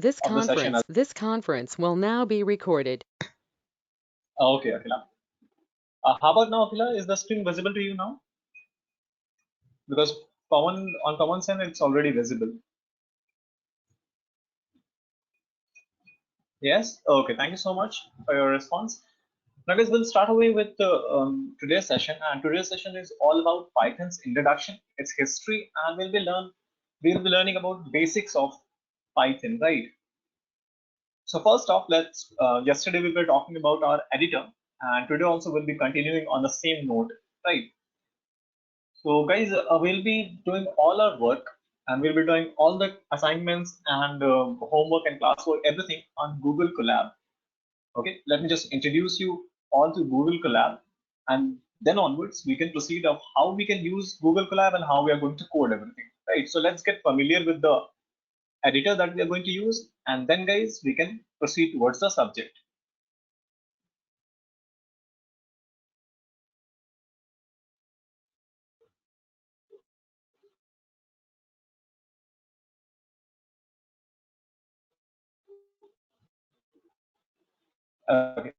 of the session. This conference will now be recorded. Okay, Akhila. How about now, Akhila? Is the screen visible to you now? Because on Common Sense, it's already visible. Yes? Okay, thank you so much for your response. Now, guys, we'll start away with today's session. And today's session is all about Python's introduction, its history, and we'll be learning about basics of Python, right? So first off, let's yesterday we were talking about our editor, and today also we'll be continuing on the same note, right? So guys, we'll be doing all our work, and we'll be doing all the assignments and homework and classwork, everything on Google Colab. Okay, let me just introduce you all to Google Colab, and then onwards we can proceed of how we can use Google Colab and how we are going to code everything, right? So let's get familiar with the editor that we are going to use, and then guys we can proceed towards the subject. Okay.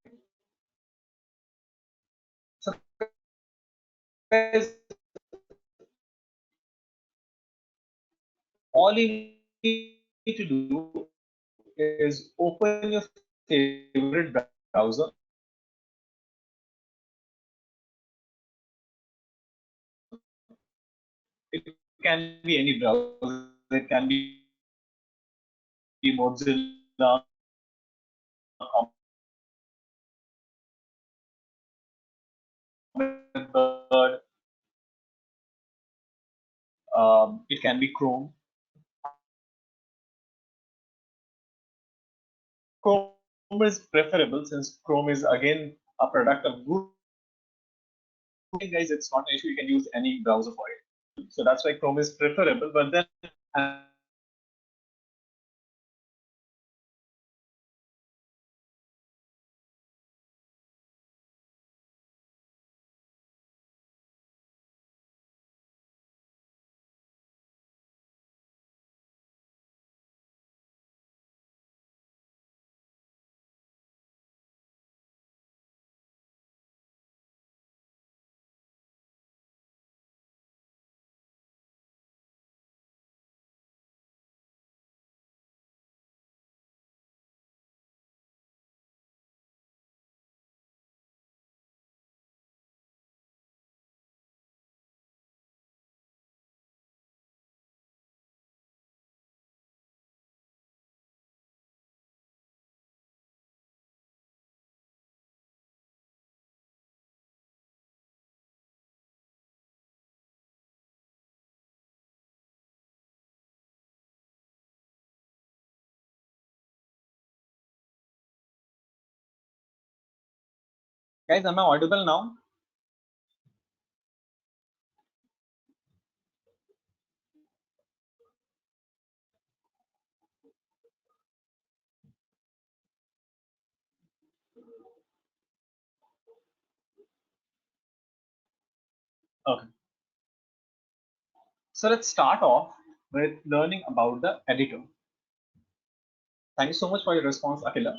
So guys, all you need to do is open your favorite browser. It can be any browser. It can be Mozilla, Bird, it can be Chrome. Chrome is preferable since Chrome is again a product of Google. Guys, it's not an issue. You can use any browser for it. So that's why Chrome is preferable. But then guys, am I audible now? Okay. So let's start off with learning about the editor. Thank you so much for your response, Akila.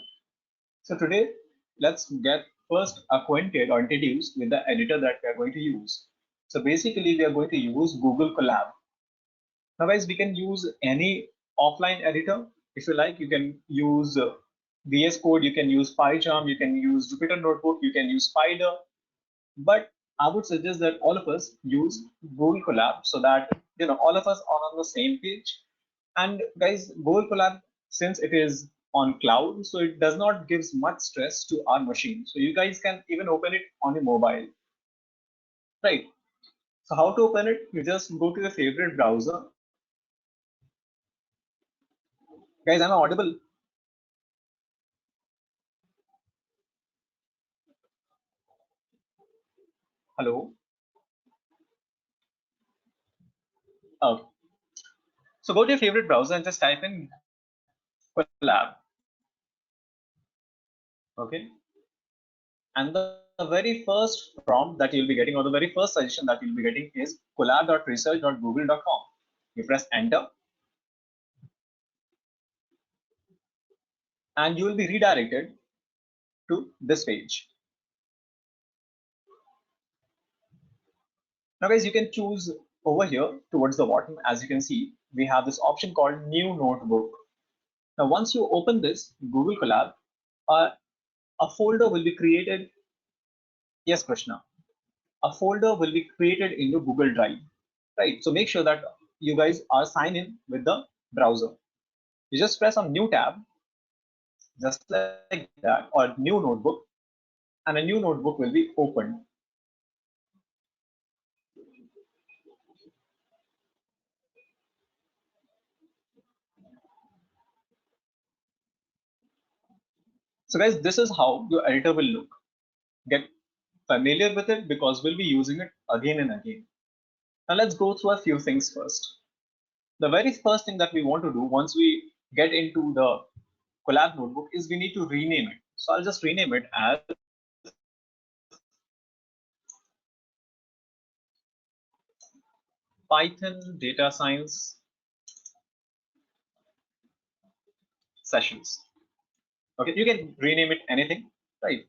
So today, let's get first acquainted or introduced with the editor that we are going to use. So basically, we are going to use Google Colab. Now, guys, we can use any offline editor. If you like, you can use VS Code, you can use PyCharm, you can use Jupyter Notebook, you can use Spider. But I would suggest that all of us use Google Colab so that all of us are on the same page. And guys, Google Colab, since it is on cloud, so it does not give much stress to our machine. So you guys can even open it on your mobile, right? So how to open it? You just go to your favorite browser. Guys, am I audible? Hello. Okay. So go to your favorite browser and just type in Colab. Okay. And the very first prompt that you'll be getting, or the very first suggestion that you'll be getting is colab.research.google.com. You press enter. and you will be redirected to this page. Now guys, you can choose over here towards the bottom. As you can see, we have this option called new notebook. Now once you open this Google Colab, a folder will be created. Yes, Krishna, a folder will be created in your Google Drive, right? So make sure that you guys are signed in with the browser. You just press on new tab, just like that, or new notebook, and a new notebook will be opened. So guys, this is how your editor will look. Get familiar with it because we'll be using it again and again. Now let's go through a few things first. The very first thing that we want to do once we get into the Colab notebook is we need to rename it. So I'll just rename it as Python Data Science Sessions. Okay, you can rename it anything, right?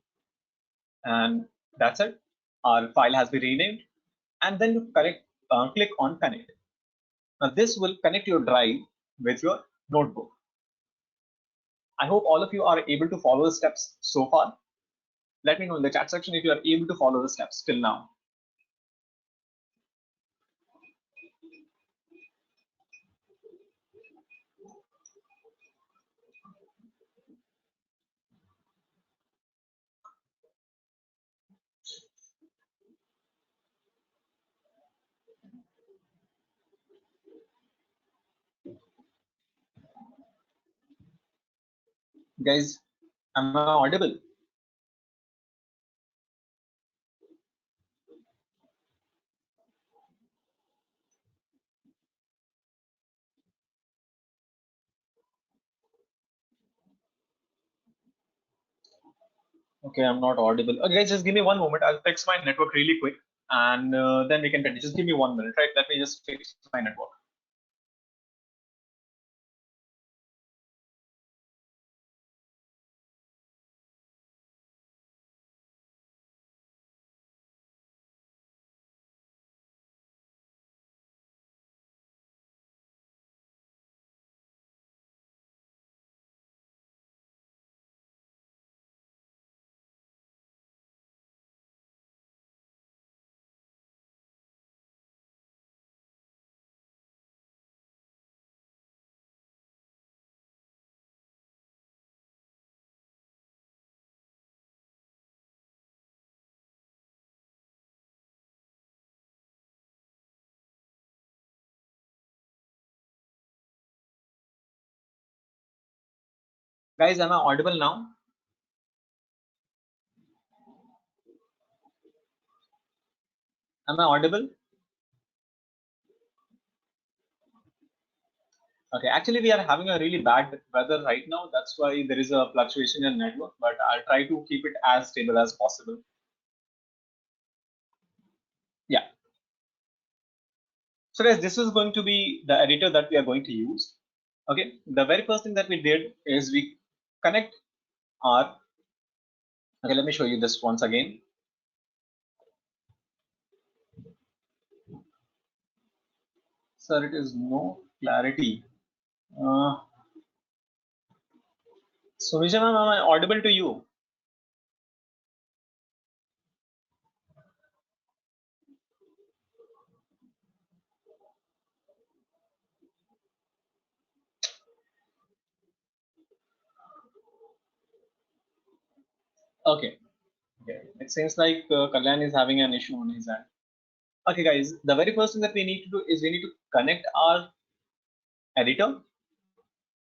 And that's it. Our file has been renamed, and then you click on connect. Now this will connect your drive with your notebook. I hope all of you are able to follow the steps so far. Let me know in the chat section if you are able to follow the steps till now. Guys, am I audible? Okay, I'm not audible. Okay, guys, just give me one moment. I'll fix my network really quick, and then we can continue. Just give me 1 minute, right? Let me just fix my network. Guys, am I audible now? Am I audible? Okay, actually, we are having a really bad weather right now. That's why there is a fluctuation in network, but I'll try to keep it as stable as possible. Yeah. So guys, this is going to be the editor that we are going to use. Okay, the very first thing that we did is we connect our, okay, let me show you this once again. Sir, it is no clarity. Sunisha ma'am, am I audible to you? Okay. Okay. It seems like Kalyan is having an issue on his end. Okay, guys, the very first thing that we need to do is we need to connect our editor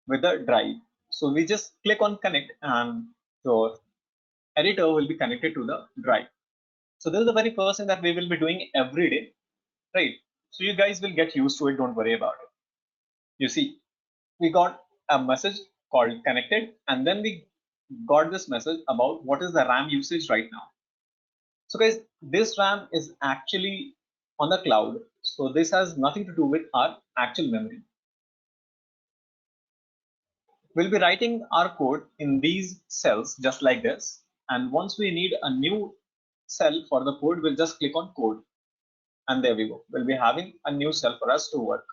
with the drive. So we just click on connect and the editor will be connected to the drive. So this is the very first thing that we will be doing every day, right? So you guys will get used to it. Don't worry about it. You see, we got a message called connected, and then we got this message about what is the RAM usage right now. So guys, this RAM is actually on the cloud. So this has nothing to do with our actual memory. We'll be writing our code in these cells just like this. And once we need a new cell for the code, we'll just click on code. And there we go. We'll be having a new cell for us to work.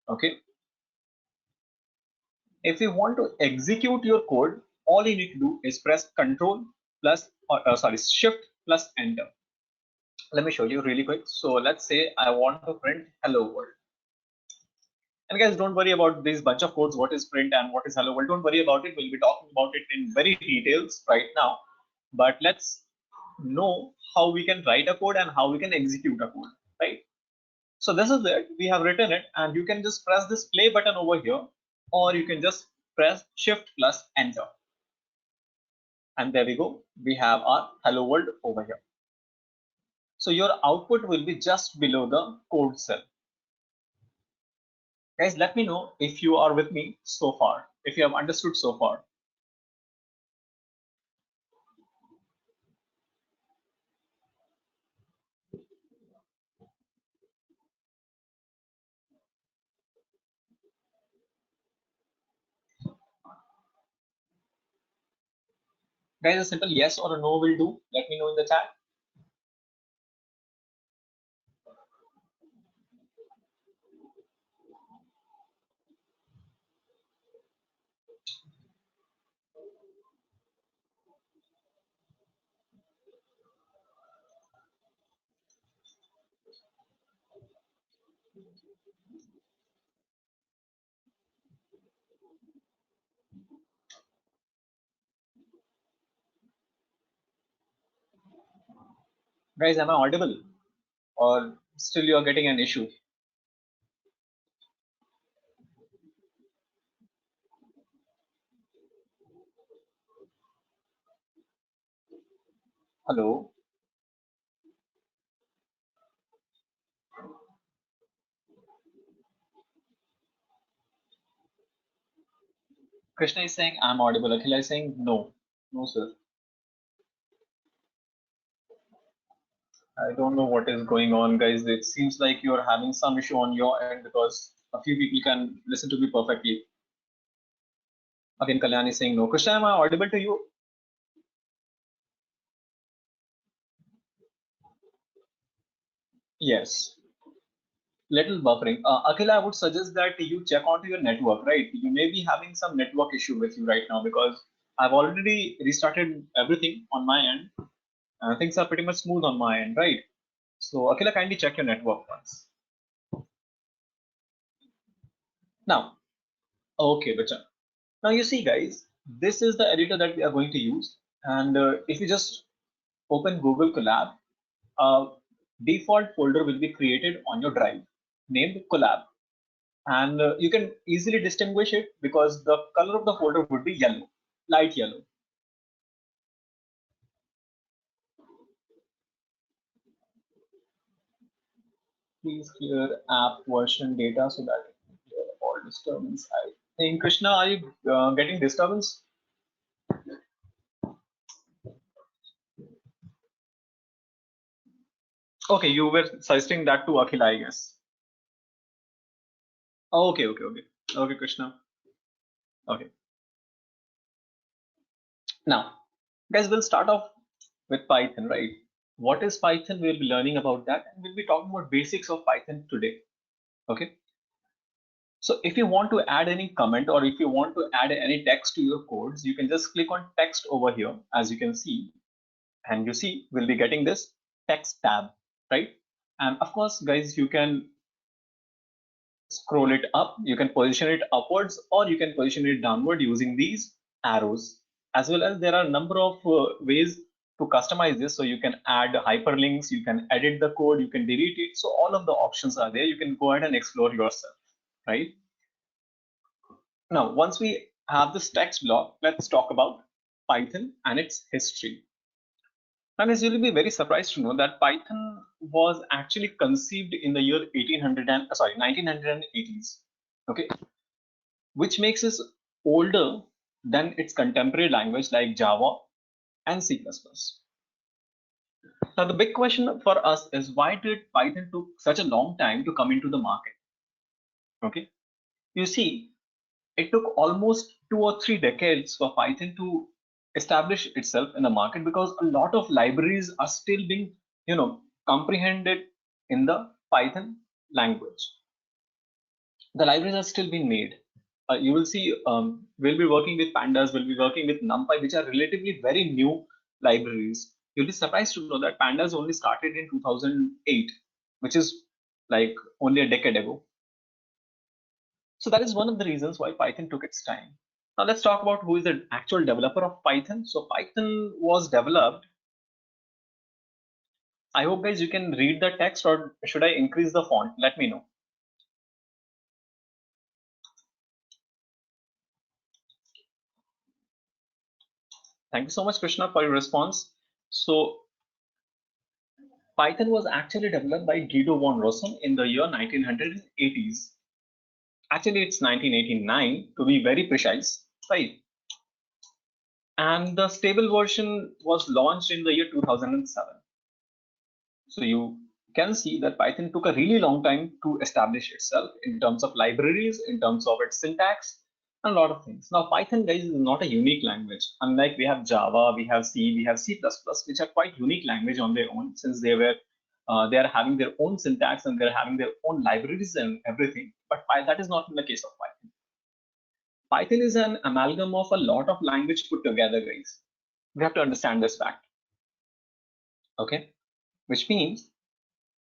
Okay. If you want to execute your code, all you need to do is press Control plus, Shift plus Enter. Let me show you really quick. So let's say I want to print hello world. And guys, don't worry about this bunch of codes, what is print and what is hello world. Don't worry about it. We'll be talking about it in very details right now. But let's know how we can write a code and how we can execute a code, right? So this is it. We have written it, and you can just press this play button over here, or you can just press Shift plus Enter. And there we go. We have our hello world over here. So your output will be just below the code cell. Guys, let me know if you are with me so far, if you have understood so far. Guys, a simple yes or a no will do. Let me know in the chat. Guys, am I audible? Or still you're getting an issue? Hello? Krishna is saying I'm audible. Akhila is saying no. No, sir. I don't know what is going on, guys. It seems like you're having some issue on your end because a few people can listen to me perfectly. Again, Kalyani is saying no. Krishna, am I audible to you? Yes. Little buffering. Akhila, I would suggest that you check onto your network, right? You may be having some network issue with you right now because I've already restarted everything on my end. Things are pretty much smooth on my end, right? So Akhila, kindly check your network once. Now, okay, Bacha. Now you see, guys, this is the editor that we are going to use. And if you just open Google Colab, a default folder will be created on your drive named Colab. And you can easily distinguish it because the color of the folder would be yellow, light yellow. Please clear app version data so that it can clear all disturbance. I think, Krishna, are you getting disturbance? Okay, you were suggesting that to Akhila, I guess. Okay, okay, okay. Okay, Krishna. Okay. Now, guys, we'll start off with Python, right? What is Python? We'll be learning about that, and we'll be talking about basics of Python today. Okay. So if you want to add any comment or if you want to add any text to your codes, you can just click on text over here, as you can see, and you see we'll be getting this text tab, right? And of course, guys, you can scroll it up, you can position it upwards, or you can position it downward using these arrows. As well as there are a number of ways to customize this. So you can add hyperlinks, you can edit the code, you can delete it. So all of the options are there. You can go ahead and explore yourself, right? Now, once we have this text block, let's talk about Python and its history. And as you'll be very surprised to know that Python was actually conceived in the year 1980s, okay, which makes it older than its contemporary language like Java and C++. Now, the big question for us is why did Python took such a long time to come into the market? Okay, you see, it took almost 2 or 3 decades for Python to establish itself in the market, because a lot of libraries are still being, comprehended in the Python language. The libraries are still being made. You will see, we'll be working with pandas, we'll be working with NumPy, which are relatively very new libraries. You'll be surprised to know that pandas only started in 2008, which is like only a decade ago. So that is one of the reasons why Python took its time. Now let's talk about who is the actual developer of Python. So Python was developed. I hope guys you can read the text, or should I increase the font? Let me know. Thank you so much, Krishna, for your response. So Python was actually developed by Guido von Rossum in the year 1980s. Actually, it's 1989 to be very precise, right? And the stable version was launched in the year 2007. So you can see that Python took a really long time to establish itself in terms of libraries, in terms of its syntax, and a lot of things. Now, Python, guys, is not a unique language. Unlike we have Java, we have C, we have C++, which are quite unique language on their own, since they are having their own syntax and they're having their own libraries and everything. But that is not in the case of Python. Python is an amalgam of a lot of language put together, guys. We have to understand this fact. Okay, which means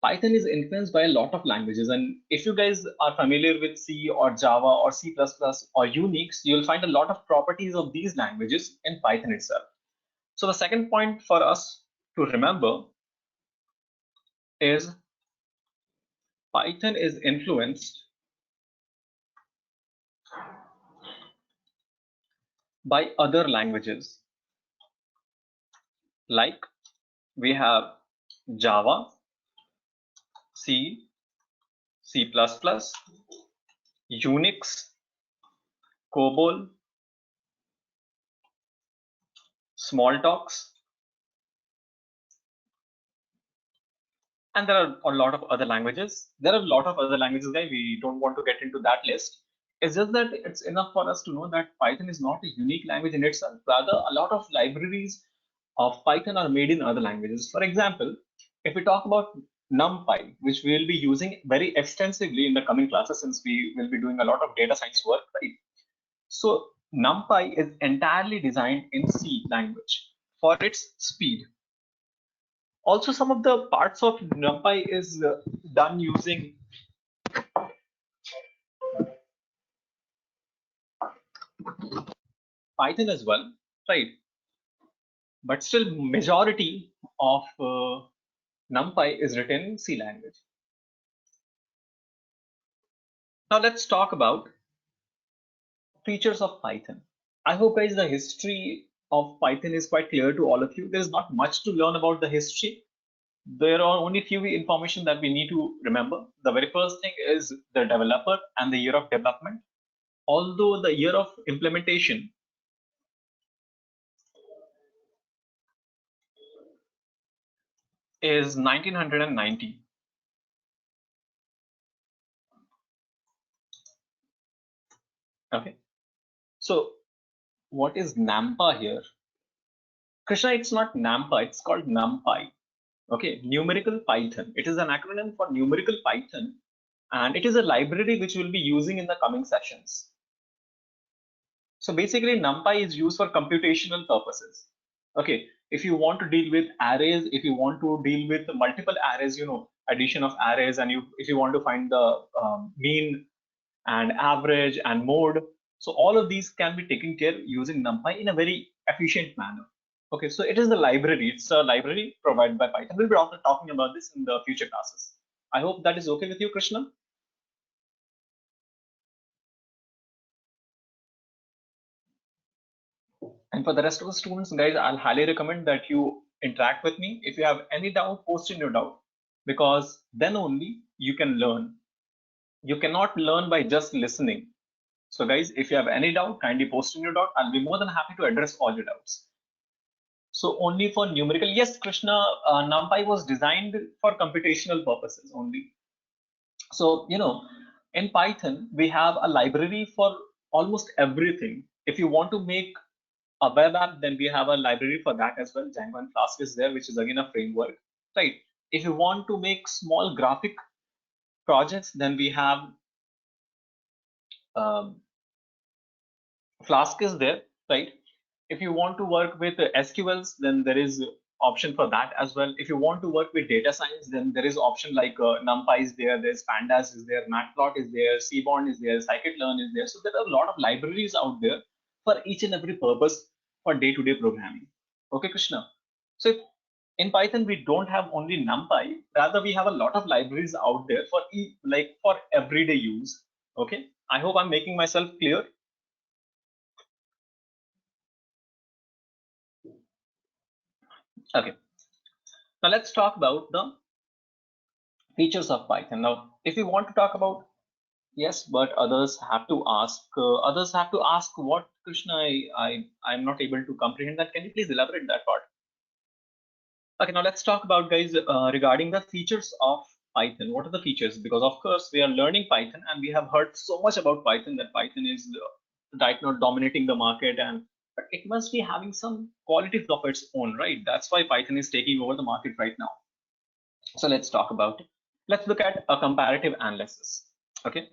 Python is influenced by a lot of languages. And if you guys are familiar with C or Java or C++ or Unix, you'll find a lot of properties of these languages in Python itself. So the second point for us to remember is Python is influenced by other languages. Like we have Java, C, C++, Unix, COBOL, Smalltalks, and there are a lot of other languages. There are a lot of other languages, guys. We don't want to get into that list. It's just that it's enough for us to know that Python is not a unique language in itself. Rather, a lot of libraries of Python are made in other languages. For example, if we talk about NumPy, which we will be using very extensively in the coming classes, since we will be doing a lot of data science work, right? So NumPy is entirely designed in C language for its speed. Also, some of the parts of NumPy is done using Python as well, right? But still, majority of NumPy is written in C language. Now let's talk about features of Python. I hope, guys, the history of Python is quite clear to all of you. There's not much to learn about the history. There are only few information that we need to remember. The very first thing is the developer and the year of development. Although the year of implementation is 1990. Okay. So what is NAMPA here? Krishna, it's not NAMPA, it's called NumPy. Okay, numerical Python. It is an acronym for numerical Python, and it is a library which we'll be using in the coming sessions. So basically, NumPy is used for computational purposes. Okay, if you want to deal with arrays, if you want to deal with multiple arrays, addition of arrays, and if you want to find the mean and average and mode, so all of these can be taken care using NumPy in a very efficient manner. Okay, so it is the library. It's a library provided by Python. We'll be also talking about this in the future classes. I hope that is okay with you, Krishna. And for the rest of the students, guys, I'll highly recommend that you interact with me. If you have any doubt, post in your doubt, because then only you can learn. You cannot learn by just listening. So guys, if you have any doubt, kindly post in your doubt. I'll be more than happy to address all your doubts. So only for numerical, yes, Krishna, NumPy was designed for computational purposes only. So, in Python, we have a library for almost everything. If you want to make a web app, then we have a library for that as well. Django and Flask is there, which is again a framework, right? If you want to make small graphic projects, then we have um, Flask is there, right? If you want to work with SQLs, then there is option for that as well. If you want to work with data science, then there is option like NumPy is there, there's Pandas is there, Matplot is there, Seaborn is there, Scikit-learn is there. So there are a lot of libraries out there for each and every purpose for day-to-day programming. Okay, Krishna. So in Python, we don't have only NumPy, rather we have a lot of libraries out there for like for everyday use. Okay, I hope I'm making myself clear. Okay, now let's talk about the features of Python. Now, if you want to talk about, yes, but others have to ask. Others have to ask what, Krishna? I'm not able to comprehend that. Can you please elaborate that part? Okay, now let's talk about, guys, regarding the features of Python. What are the features? Because of course we are learning Python, and we have heard so much about Python that Python is right now dominating the market, and but it must be having some qualities of its own, right? That's why Python is taking over the market right now. So let's talk about it. Let's look at a comparative analysis. Okay.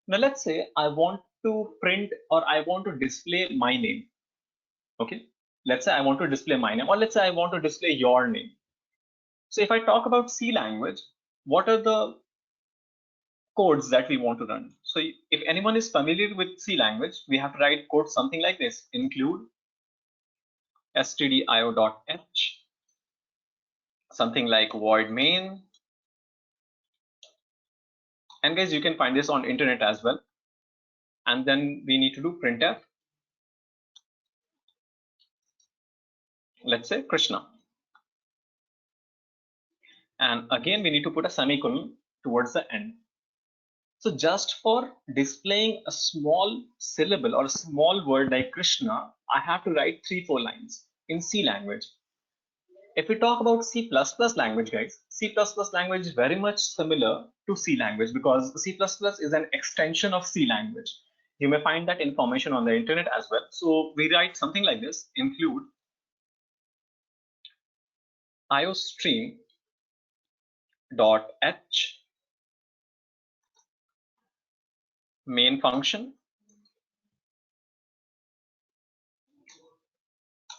Now let's say I want to print or I want to display my name. Okay. Let's say I want to display my name, or let's say I want to display your name. So if I talk about C language, what are the codes that we want to run? So if anyone is familiar with C language, we have to write code something like this: include stdio.h, something like void main. And guys, you can find this on internet as well. And then we need to do printf, let's say Krishna. And again, we need to put a semicolon towards the end. So just for displaying a small syllable or a small word like Krishna, I have to write 3-4 lines in C language. If we talk about C++ language, guys, C++ language is very much similar to C language because C++ is an extension of C language. You may find that information on the internet as well. So we write something like this: include iostream.h main function,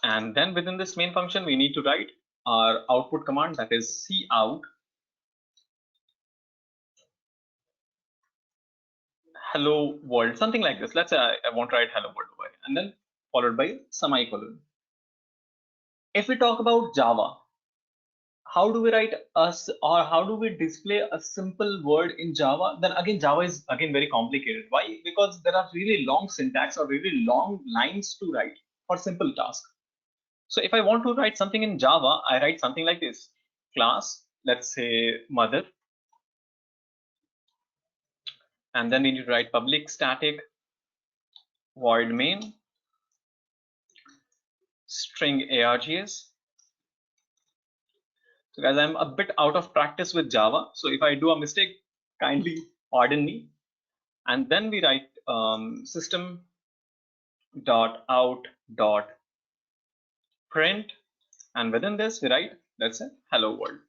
and then within this main function we need to write our output command, that is cout hello world, something like this. Let's say I want to write hello world over here, and then followed by semicolon. If we talk about Java, how do we write us, or how do we display a simple word in Java? Then again, Java is again very complicated. Why? Because there are really long syntax or really long lines to write for simple tasks. So if I want to write something in Java, I write something like this: class, let's say mother, and then we need to write public static void main string args. So guys, I'm a bit out of practice with Java, so if I do a mistake, kindly pardon me. And then we write system.out.print, and within this we write, let's say, hello world.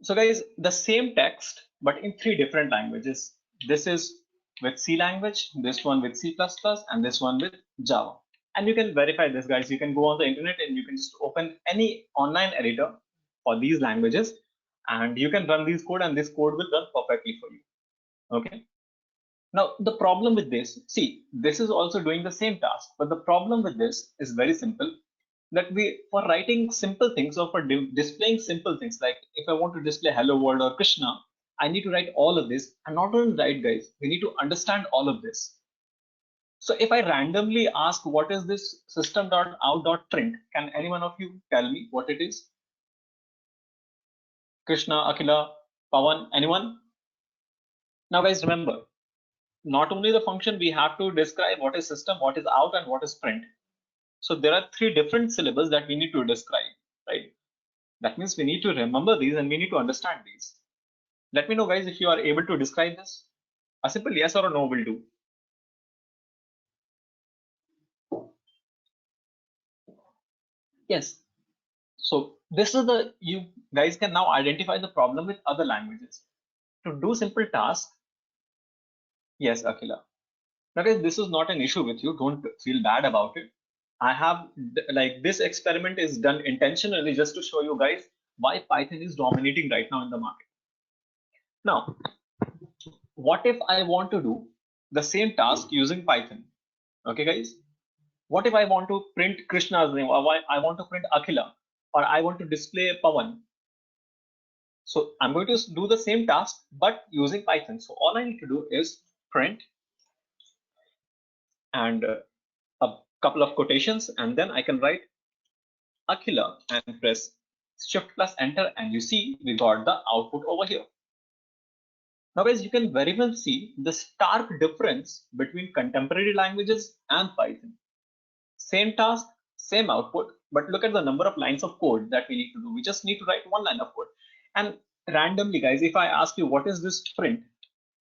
So guys, the same text but in 3 different languages. This is with C language, this one with C++, and this one with Java. And you can verify this, guys. You can go on the internet and you can just open any online editor for these languages, and you can run these code, and this code will run perfectly for you. Okay. Now the problem with this, see, this is also doing the same task, but the problem with this is very simple. That we, for writing simple things or for displaying simple things, like if I want to display hello world or Krishna, I need to write all of this, and not only write, guys, we need to understand all of this. So if I randomly ask what is this system.out.print, can any one of you tell me what it is? Krishna, Akila, Pawan, anyone? Now guys, remember, not only the function, we have to describe what is system, what is out, and what is print. So there are 3 different syllables that we need to describe, right? That means we need to remember these and we need to understand these. Let me know, guys, if you are able to describe this. A simple yes or a no will do. Yes. So this is the, you guys can now identify the problem with other languages. To do simple tasks, yes, Akila. Now guys, this is not an issue with you. Don't feel bad about it. I have, like, this experiment is done intentionally just to show you guys why Python is dominating right now in the market. Now, what if I want to do the same task using Python? Okay, guys. What if I want to print Krishna's name, or I want to print Akhila, or I want to display Pawan? So I'm going to do the same task, but using Python. So all I need to do is print and a couple of quotations, and then I can write Akhila and press Shift plus Enter, and you see we got the output over here. Now guys, you can very well see the stark difference between contemporary languages and Python. Same task, same output, but look at the number of lines of code that we need to do. We just need to write one line of code. And randomly, guys, if I ask you what is this print,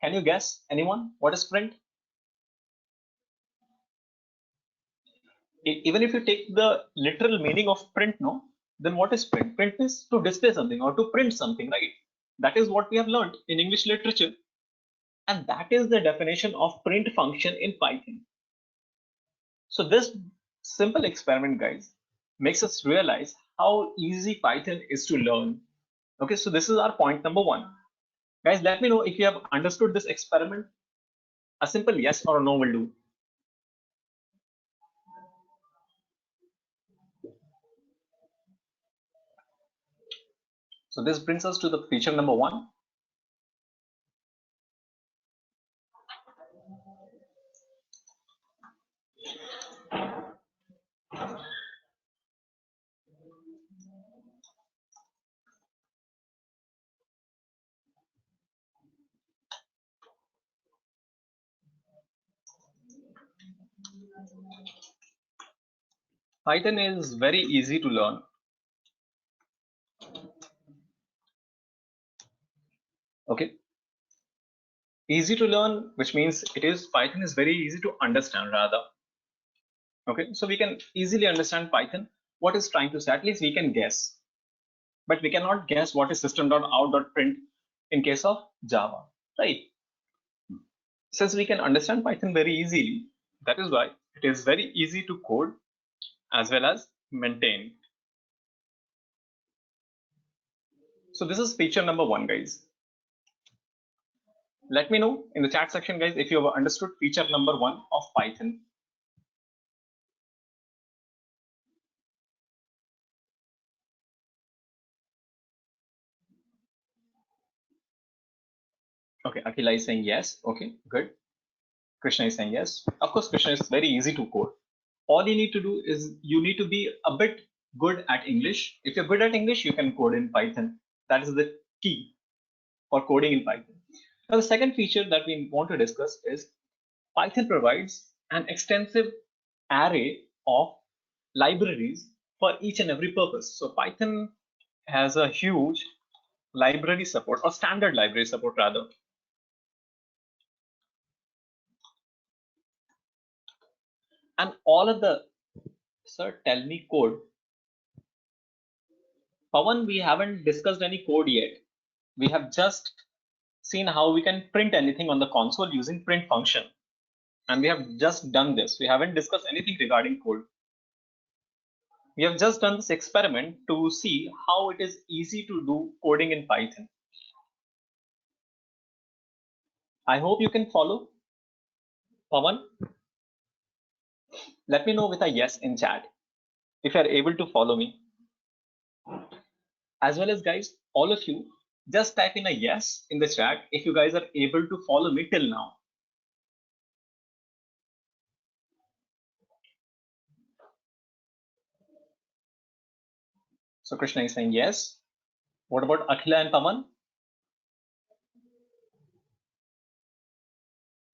can you guess? Anyone? What is print? Even if you take the literal meaning of print, no, then what is print? Print is to display something or to print something, right? That is what we have learned in English literature. And that is the definition of print function in Python. So this simple experiment, guys, makes us realize how easy Python is to learn. Okay, so this is our point number one. Guys, let me know if you have understood this experiment. A simple yes or no will do. So this brings us to the feature number one. Python is very easy to learn. Okay. Easy to learn, which means Python is very easy to understand rather. Okay, so we can easily understand Python, what is trying to say, at least we can guess. But we cannot guess what is system.out.print in case of Java, right? Since we can understand Python very easily, that is why it is very easy to code as well as maintain. So this is feature number one, guys. Let me know in the chat section, guys, if you have understood feature number one of Python. Okay, Akhila is saying yes. Okay, good. Krishna is saying yes. Of course, Krishna is very easy to code. All you need to do is you need to be a bit good at English. If you're good at English, you can code in Python. That is the key for coding in Python. Now, the second feature that we want to discuss is Python provides an extensive array of libraries for each and every purpose. So Python has a huge library support, or standard library support rather. And all of the, sir, tell me code. Pawan, we haven't discussed any code yet. We have just seen how we can print anything on the console using print function. And we have just done this. We haven't discussed anything regarding code. We have just done this experiment to see how it is easy to do coding in Python. I hope you can follow. Pawan, let me know with a yes in chat if you are able to follow me. As well as, guys, all of you, just type in a yes in the chat if you guys are able to follow me till now. So Krishna is saying yes. What about Akhila and Pawan?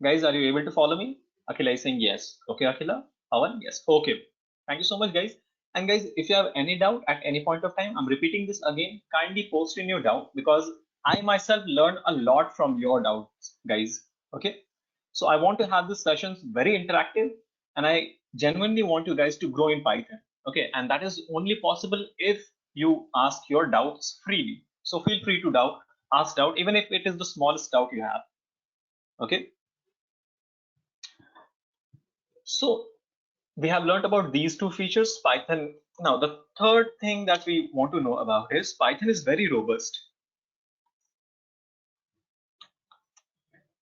Guys, are you able to follow me? Akhila is saying yes. Okay, Akhila? Pawan? Yes. Okay. Thank you so much, guys. And guys, if you have any doubt at any point of time, I'm repeating this again. Kindly post in your doubt, because I myself learned a lot from your doubts, guys. Okay, so I want to have these sessions very interactive, and I genuinely want you guys to grow in Python. Okay, and that is only possible if you ask your doubts freely. So feel free to ask doubt, even if it is the smallest doubt you have. Okay, so we have learned about these two features, Python. Now, the third thing that we want to know about is Python is very robust,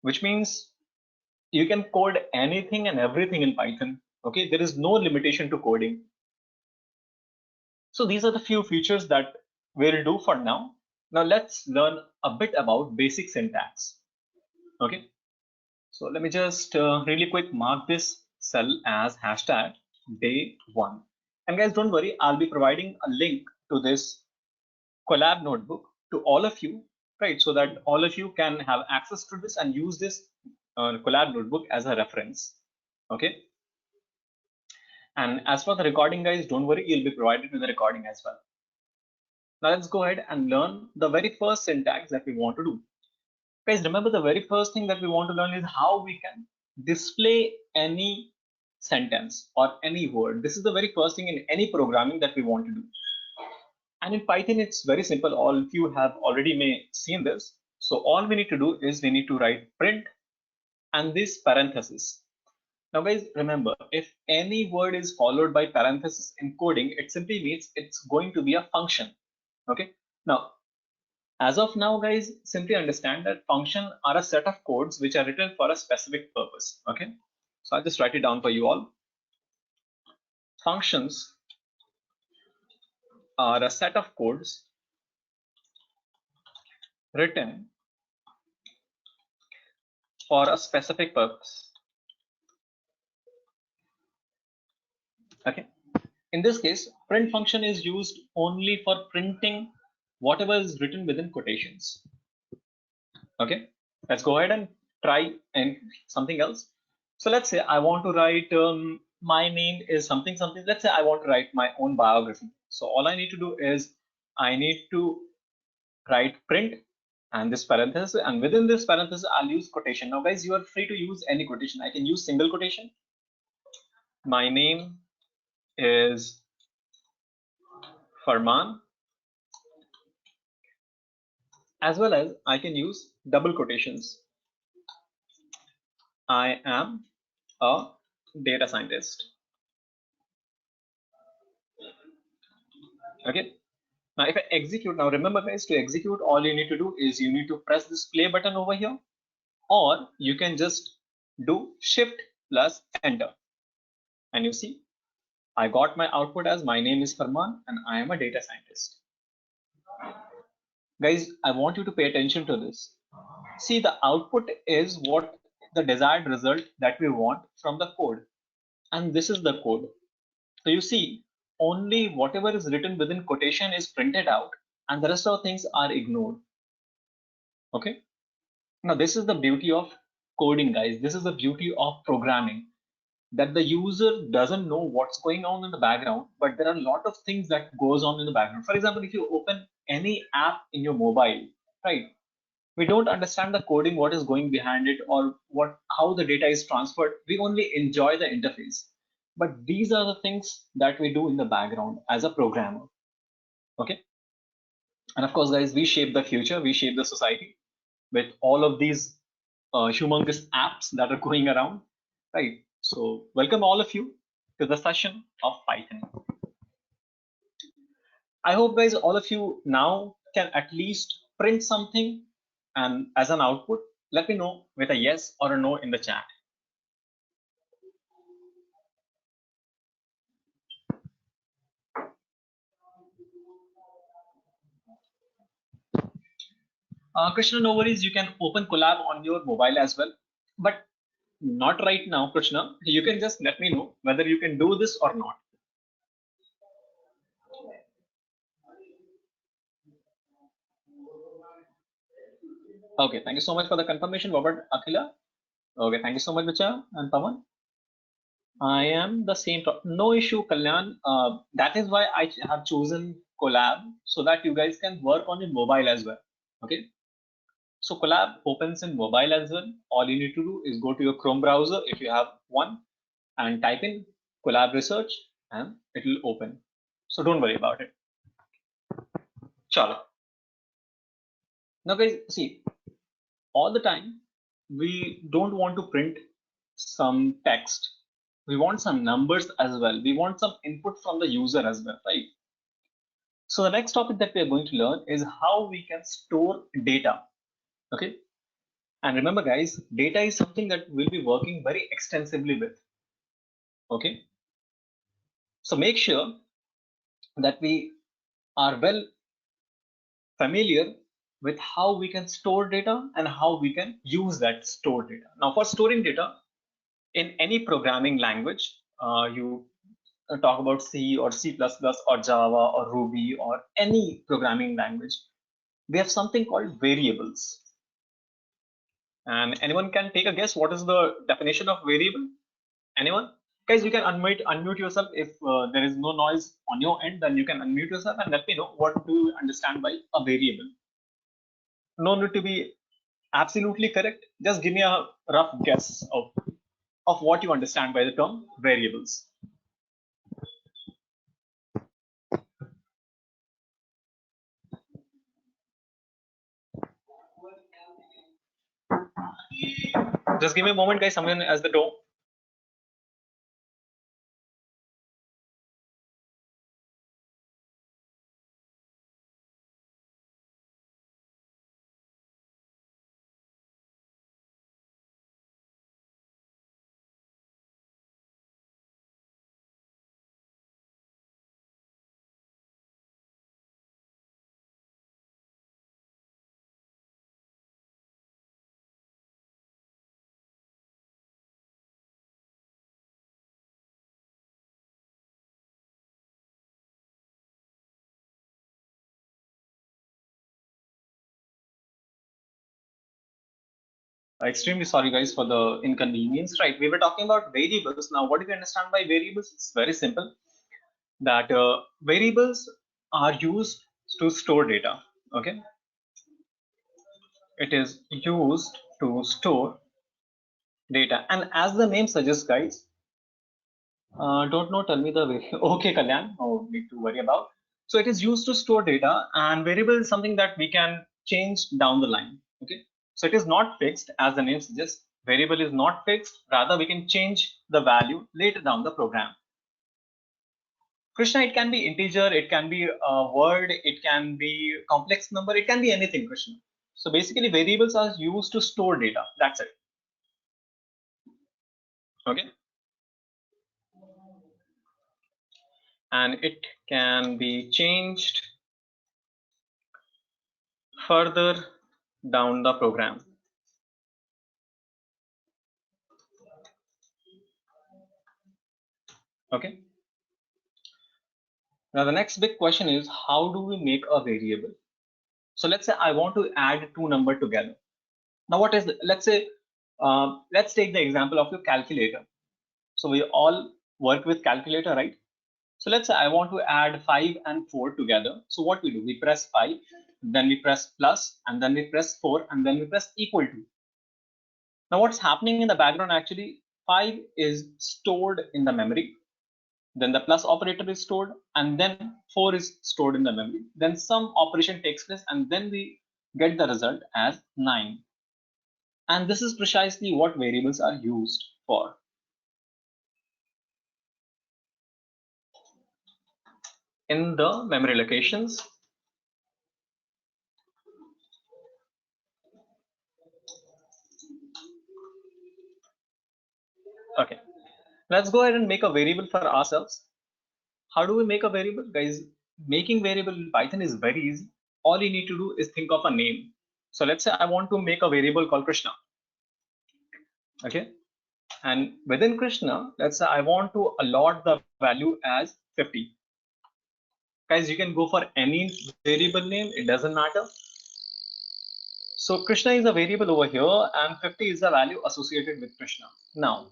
which means you can code anything and everything in Python. Okay, there is no limitation to coding. So these are the few features that we'll do for now. Now let's learn a bit about basic syntax. Okay, so let me just really quick mark this cell as hashtag day 1. And guys, don't worry, I'll be providing a link to this Colab notebook to all of you, right? So that all of you can have access to this and use this Colab notebook as a reference. Okay. And as for the recording, guys, don't worry, you'll be provided with the recording as well. Now let's go ahead and learn the very first syntax that we want to do. Guys, remember the very first thing that we want to learn is how we can display any sentence or any word. This is the very first thing in any programming that we want to do. And in Python, it's very simple. All of you have already may seen this. So all we need to do is we need to write print and this parenthesis. Now guys, remember, if any word is followed by parenthesis in coding, it simply means it's going to be a function. Okay. Now, as of now, guys, simply understand that function are a set of codes which are written for a specific purpose. Okay. So I'll just write it down for you all. Functions are a set of codes written for a specific purpose. Okay. In this case, print function is used only for printing whatever is written within quotations. Okay. Let's go ahead and try and something else. So let's say I want to write my name is something something. Let's say I want to write my own biography. So all I need to do is I need to write print and this parenthesis, and within this parenthesis I'll use quotation. Now guys, you are free to use any quotation. I can use single quotation. My name is Farman, as well as I can use double quotations. I am a data scientist. Okay. Now, if I execute, now remember guys, to execute, all you need to do is you need to press this play button over here, or you can just do Shift plus Enter. And you see, I got my output as my name is Farman and I am a data scientist. Guys, I want you to pay attention to this. See, the output is what the desired result that we want from the code. And this is the code. So you see, only whatever is written within quotation is printed out and the rest of things are ignored. Okay. Now this is the beauty of coding, guys. This is the beauty of programming, that the user doesn't know what's going on in the background, but there are a lot of things that goes on in the background. For example, if you open any app in your mobile, right? We don't understand the coding, what is going behind it, or how the data is transferred. We only enjoy the interface. But these are the things that we do in the background as a programmer. Okay. And of course, guys, we shape the future, we shape the society with all of these humongous apps that are going around, right? So welcome all of you to the session of Python. I hope guys, all of you now can at least print something and as an output, let me know with a yes or a no in the chat. Krishna, no worries, you can open Colab on your mobile as well, but not right now, Krishna. You can just let me know whether you can do this or not. Okay, thank you so much for the confirmation, Robert Akila. Okay, thank you so much, Vicha and Pawan. I am the same. No issue, Kalyan. That is why I have chosen Colab so that you guys can work on your mobile as well. Okay. So Colab opens in mobile as well. All you need to do is go to your Chrome browser if you have one and type in Colab Research and it will open. So don't worry about it. Chalo. Now guys, see, all the time we don't want to print some text. We want some numbers as well. We want some input from the user as well, right? So the next topic that we are going to learn is how we can store data. Okay. And remember guys, data is something that we'll be working very extensively with. Okay. So make sure that we are well familiar with how we can store data and how we can use that stored data. Now for storing data in any programming language, you talk about C or C++ or Java or Ruby or any programming language, we have something called variables. And anyone can take a guess what is the definition of variable? Anyone? Guys, you can unmute yourself. If there is no noise on your end, then you can unmute yourself and let me know what do you understand by a variable. No need to be absolutely correct. Just give me a rough guess of what you understand by the term variables. Just give me a moment, guys. Someone has the door. Extremely sorry, guys, for the inconvenience. Right, we were talking about variables. Now, what do you understand by variables? It's very simple. That variables are used to store data. Okay, it is used to store data, and as the name suggests, guys, don't know. Tell me the way. Okay, Kalyan, no need to worry about. So it is used to store data, and variable is something that we can change down the line. Okay, so it is not fixed, as the name suggests. Variable is not fixed. Rather, we can change the value later down the program. Krishna, it can be integer, it can be a word, it can be complex number, it can be anything, Krishna. So basically, variables are used to store data. That's it. Okay. And it can be changed further down the program. Okay. Now the next big question is, how do we make a variable? So let's say I want to add two numbers together. Now what is, let's say, let's take the example of your calculator. So we all work with calculator, right? So let's say I want to add 5 and 4 together. So what we do, we press 5, then we press plus, and then we press 4, and then we press equal to. Now what's happening in the background, actually, 5 is stored in the memory. Then the plus operator is stored, and then 4 is stored in the memory. Then some operation takes place, and then we get the result as 9. And this is precisely what variables are used for. In the memory locations, okay, let's go ahead and make a variable for ourselves. How do we make a variable, guys? Making variable in Python is very easy. All you need to do is think of a name. So let's say I want to make a variable called Krishna. Okay, and within Krishna, let's say I want to allot the value as 50. Guys, you can go for any variable name, it doesn't matter. So Krishna is a variable over here, and 50 is the value associated with Krishna. Now,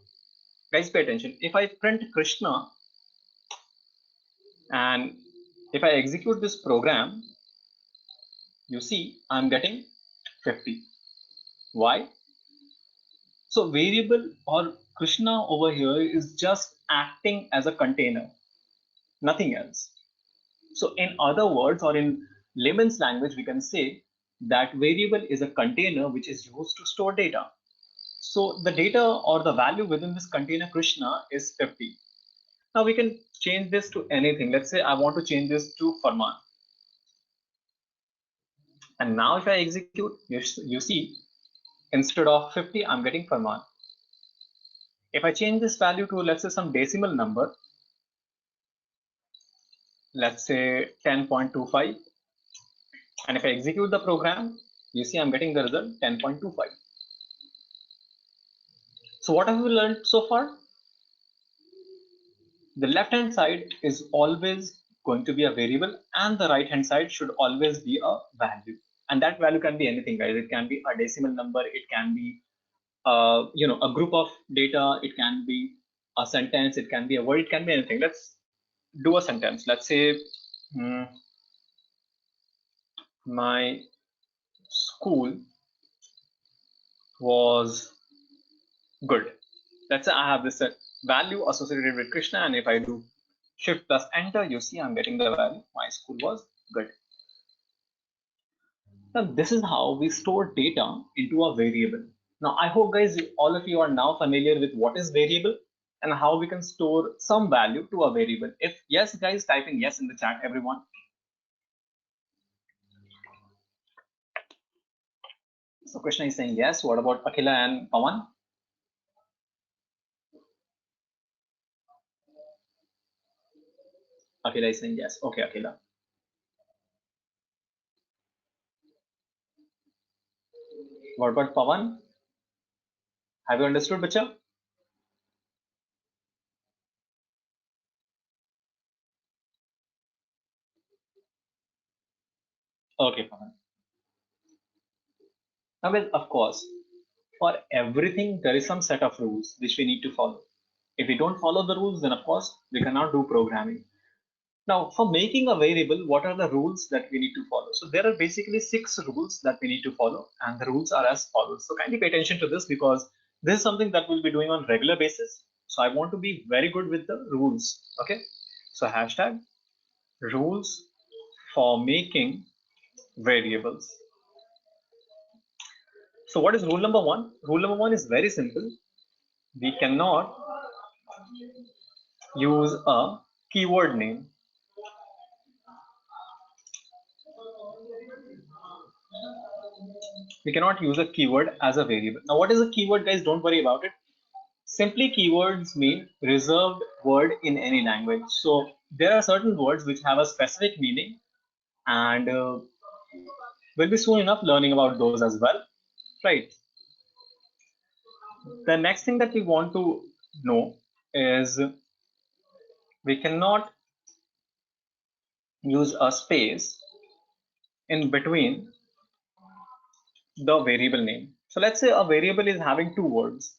guys, pay attention. If I print Krishna and if I execute this program, you see I'm getting 50. Why? So variable or Krishna over here is just acting as a container, nothing else. So in other words, or in layman's language, we can say that variable is a container which is used to store data. So the data or the value within this container Krishna is 50. Now we can change this to anything. Let's say I want to change this to Farman. And now if I execute, you see, instead of 50, I'm getting Farman. If I change this value to, let's say, some decimal number, let's say 10.25, and if I execute the program, you see I'm getting the result 10.25. So what have we learned so far? The left hand side is always going to be a variable and the right hand side should always be a value. And that value can be anything, guys. It can be a decimal number, it can be a group of data, it can be a sentence, it can be a word, it can be anything. Let's do a sentence. Let's say my school was good. Let's say I have this value associated with Krishna, and if I do shift plus enter, you see I'm getting the value. My school was good. Now this is how we store data into a variable. Now I hope guys, all of you are now familiar with what is variable and how we can store some value to a variable. If yes, guys, typing yes in the chat, everyone. So Krishna is saying yes. What about Akhila and Pawan? Akhila is saying yes. Okay, Akhila. What about Pawan? Have you understood, Bacha? Okay, Pawan. Now, well, of course, for everything, there is some set of rules which we need to follow. If we don't follow the rules, then of course, we cannot do programming. Now, for making a variable, what are the rules that we need to follow? So there are basically 6 rules that we need to follow, and the rules are as follows. So kindly pay attention to this because this is something that we'll be doing on regular basis. So I want to be very good with the rules. Okay. So hashtag rules for making variables. So what is rule number 1? Rule number 1 is very simple. We cannot use a keyword name. We cannot use a keyword as a variable. Now, what is a keyword, guys? Don't worry about it. Simply, keywords mean reserved word in any language. So there are certain words which have a specific meaning, and we'll be soon enough learning about those as well, right? The next thing that we want to know is we cannot use a space in between the variable name. So let's say a variable is having 2 words.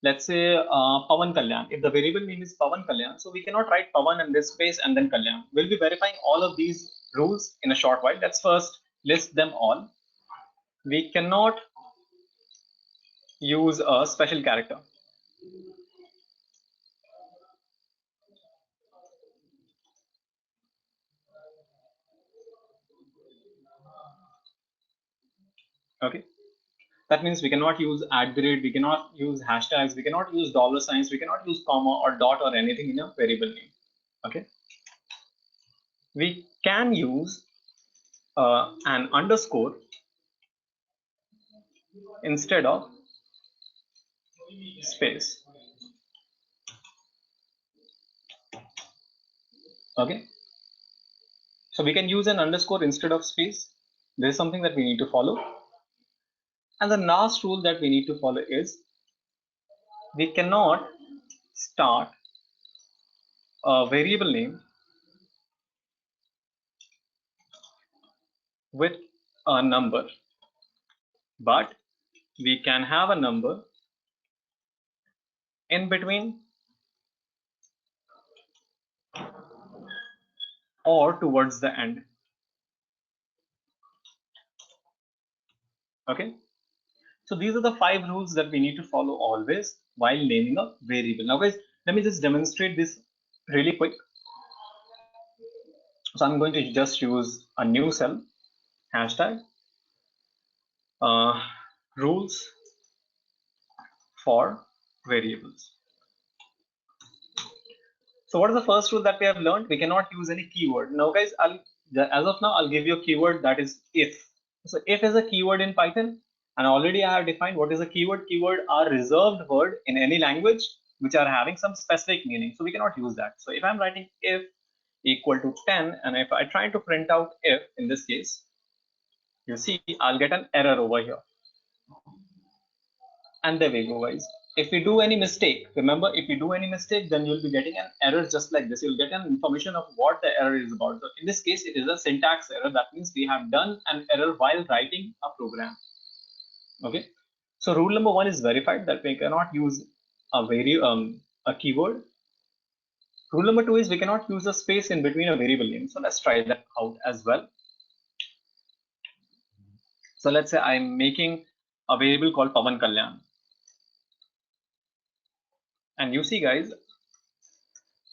Let's say Pawan Kalyan. If the variable name is Pawan Kalyan, so we cannot write Pawan in this space and then Kalyan. We'll be verifying all of these rules in a short while. Let's first list them all. We cannot use a special character. Okay. That means we cannot use @ we cannot use hashtags, we cannot use dollar signs, we cannot use comma or dot or anything in a variable name. Okay. We can use an underscore instead of space. Okay. So we can use an underscore instead of space. This is something that we need to follow. And the last rule that we need to follow is we cannot start a variable name with a number, but we can have a number in between or towards the end. Okay. So these are the 5 rules that we need to follow always while naming a variable. Now guys, let me just demonstrate this really quick. So I'm going to just use a new cell, hashtag rules for variables. So what is the first rule that we have learned? We cannot use any keyword. Now guys, as of now, I'll give you a keyword, that is if. So if is a keyword in Python, and already I have defined what is a keyword. Keyword are reserved word in any language which are having some specific meaning. So we cannot use that. So if I'm writing if equal to 10, and if I try to print out if in this case, you see I'll get an error over here. And there we go, guys. If we do any mistake, remember, if you do any mistake, then you'll be getting an error just like this. You'll get an information of what the error is about. So in this case, it is a syntax error. That means we have done an error while writing a program. Okay. So rule number 1 is verified, that we cannot use a keyword. Rule number 2 is we cannot use a space in between a variable name. So let's try that out as well. So let's say I'm making a variable called Pawan Kalyan. And you see, guys,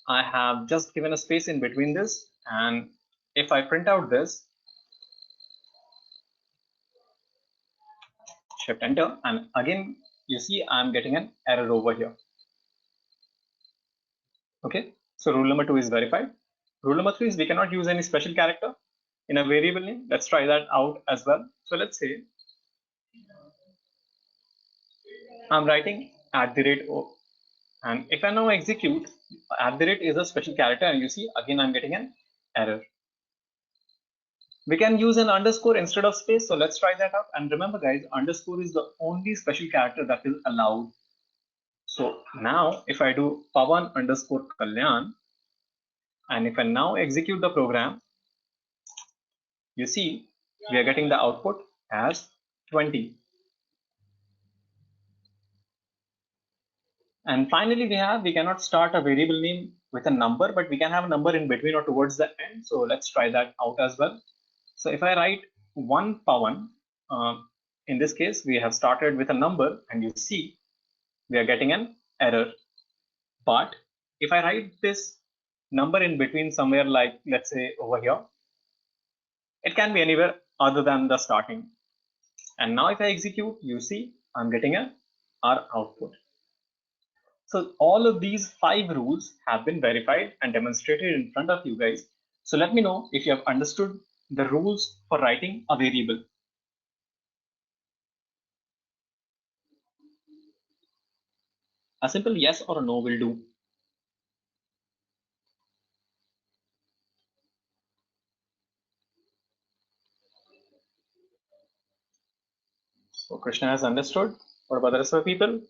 I have just given a space in between this, and if I print out this, shift enter, and again you see I'm getting an error over here. Okay, so rule number 2 is verified. Rule number 3 is we cannot use any special character in a variable name. Let's try that out as well. So let's say I'm writing @O, and if I now execute, @ is a special character, and you see again I'm getting an error. We can use an underscore instead of space. So let's try that out. And remember, guys, underscore is the only special character that is allowed. So now if I do Pawan underscore Kalyan, and if I now execute the program, you see we are getting the output as 20. And finally, we cannot start a variable name with a number, but we can have a number in between or towards the end. So let's try that out as well. So if I write 1 Pawan, in this case, we have started with a number, and you see we are getting an error. But if I write this number in between somewhere, like let's say over here, it can be anywhere other than the starting. And now if I execute, you see I'm getting our output. So all of these 5 rules have been verified and demonstrated in front of you guys. So let me know if you have understood the rules for writing a variable. A simple yes or a no will do. So Krishna has understood. What about the rest of the people?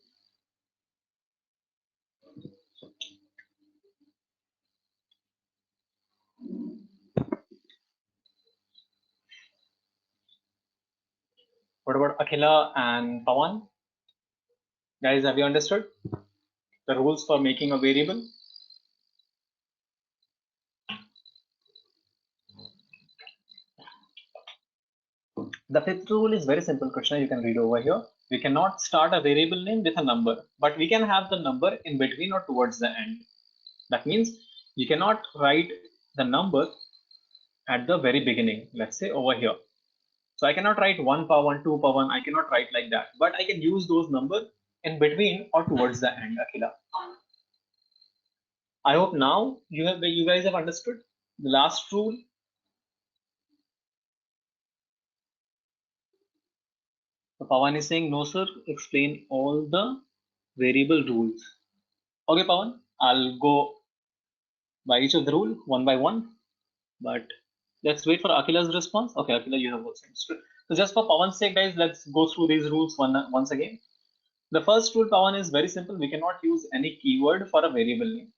What about Akhila and Pawan? Guys, have you understood the rules for making a variable? The 5th rule is very simple, Krishna. You can read over here. We cannot start a variable name with a number, but we can have the number in between or towards the end. That means you cannot write the number at the very beginning. Let's say over here. So I cannot write 1 power 1, 2 power 1. I cannot write like that, but I can use those numbers in between or towards the end, Akhila. I hope now you guys have understood the last rule. So Pawan is saying, no sir, explain all the variable rules. Okay, Pawan, I'll go by each of the rule one by one, but let's wait for Akhila's response. Okay, Akhila, you have also understood. So just for Pawan's sake, guys, let's go through these rules once again. The first rule, Pawan, is very simple. We cannot use any keyword for a variable name.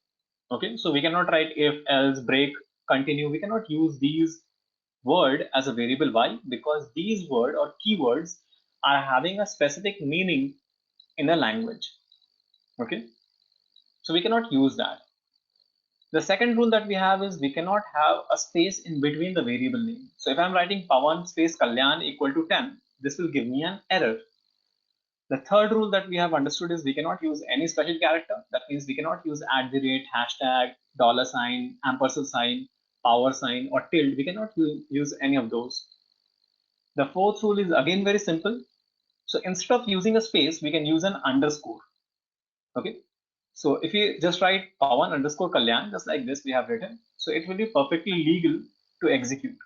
Okay, so we cannot write if, else, break, continue. We cannot use these word as a variable. Why? Because these word or keywords are having a specific meaning in a language. Okay, so we cannot use that. The second rule that we have is we cannot have a space in between the variable name. So if I'm writing Pawan space Kalyan equal to 10, this will give me an error. The third rule that we have understood is we cannot use any special character. That means we cannot use @, hashtag, dollar sign, ampersand sign, power sign, or tilde. We cannot use any of those. The fourth rule is again very simple. So instead of using a space, we can use an underscore. Okay. So if you just write Pawan underscore Kalyan, just like this we have written, so it will be perfectly legal to execute.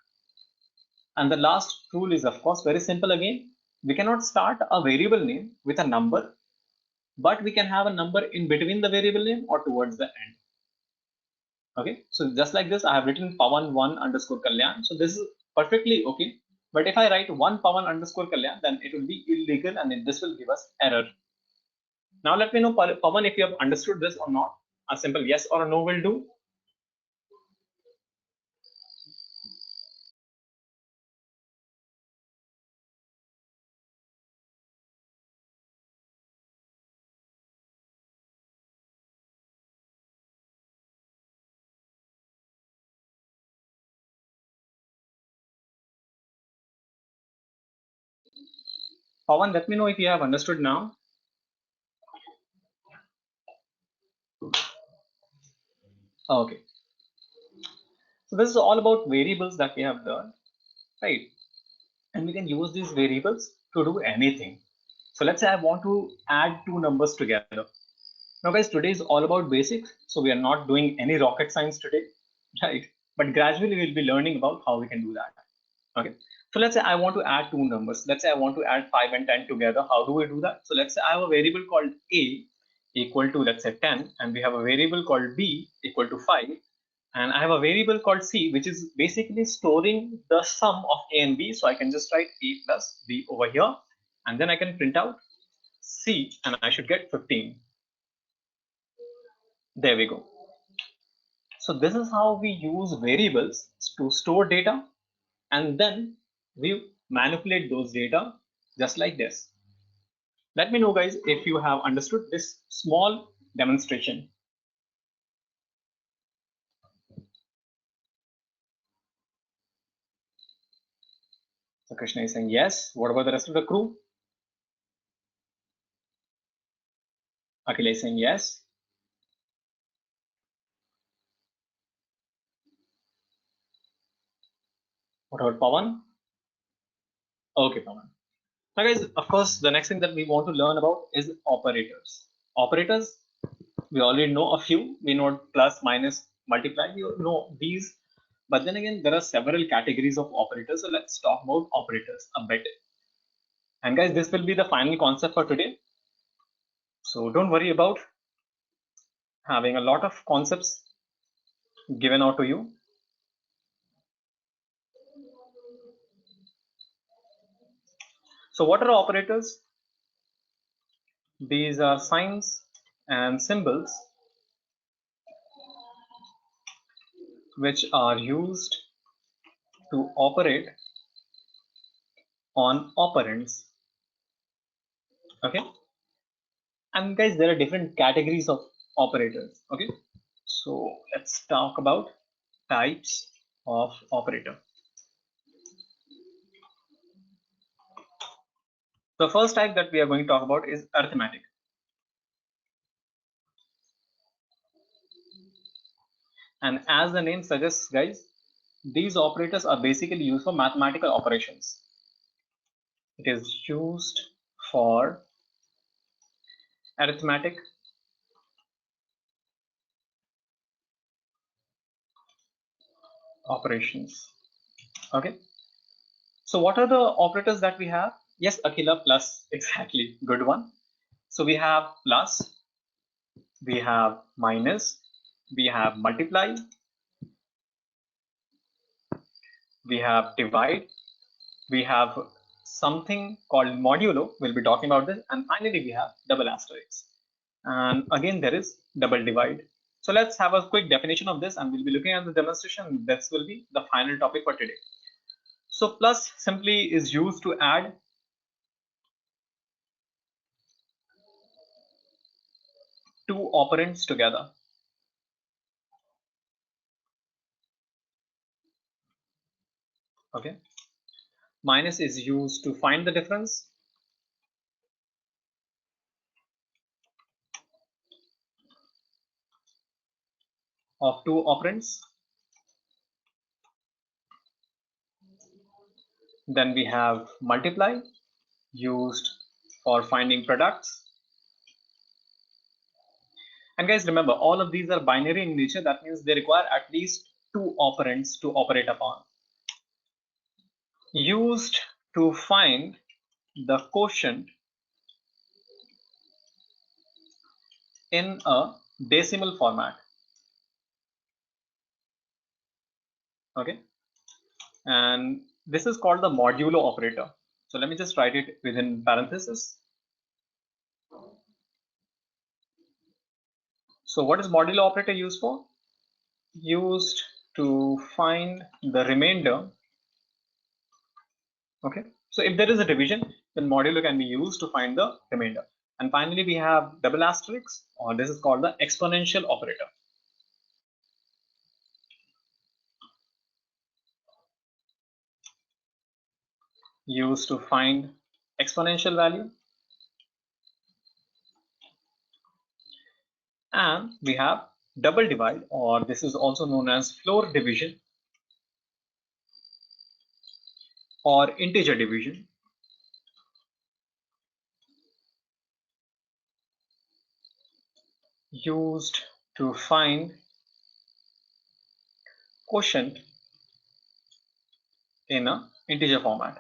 And the last rule is of course very simple again. We cannot start a variable name with a number, but we can have a number in between the variable name or towards the end. Okay, so just like this, I have written Pawan1 underscore Kalyan. So this is perfectly okay. But if I write 1 Pawan underscore Kalyan, then it will be illegal and this will give us error. Now let me know, Pawan, if you have understood this or not. A simple yes or a no will do. Pawan, let me know if you have understood now. Okay. So this is all about variables that we have learned, right? And we can use these variables to do anything. So let's say I want to add two numbers together. Now guys, today is all about basics. So we are not doing any rocket science today, right? But gradually we'll be learning about how we can do that. Okay. So let's say I want to add two numbers. Let's say I want to add 5 and 10 together. How do we do that? So let's say I have a variable called A equal to, let's say 10, and we have a variable called B equal to 5. And I have a variable called C, which is basically storing the sum of A and B. So I can just write A plus B over here, and then I can print out C, and I should get 15. There we go. So this is how we use variables to store data, and then we manipulate those data just like this. Let me know guys if you have understood this small demonstration. So Krishna is saying yes. What about the rest of the crew? Akhil is saying yes. What about Pawan? Okay, Pawan. Now guys, of course, the next thing that we want to learn about is operators. Operators, we already know a few. We know plus, minus, multiply. We know these. But then again, there are several categories of operators. So let's talk about operators a bit. And guys, this will be the final concept for today. So don't worry about having a lot of concepts given out to you. So what are operators? These are signs and symbols which are used to operate on operands. Okay. And guys, there are different categories of operators. Okay. So let's talk about types of operator. The first type that we are going to talk about is arithmetic. And as the name suggests, guys, these operators are basically used for mathematical operations. It is used for arithmetic operations. Okay. So what are the operators that we have? Yes, Akila, plus, exactly, good one. So we have plus, we have minus, we have multiply, we have divide, we have something called modulo, we'll be talking about this, and finally we have double asterisk. And again there is double divide. So let's have a quick definition of this, and we'll be looking at the demonstration. This will be the final topic for today. So plus simply is used to add two operands together. Okay. Minus is used to find the difference. of two operands. Then we have multiply, used for finding products. And guys, remember, all of these are binary in nature. That means they require at least two operands to operate upon. Used to find the quotient in a decimal format. Okay, and this is called the modulo operator. So let me just write it within parentheses. So what is modulo operator used for? Used to find the remainder. Okay, so if there is a division, then modulo can be used to find the remainder. And finally, we have double asterisk, or this is called the exponential operator. Used to find exponential value. And we have double divide, or this is also known as floor division or integer division. Used to find quotient in a integer format.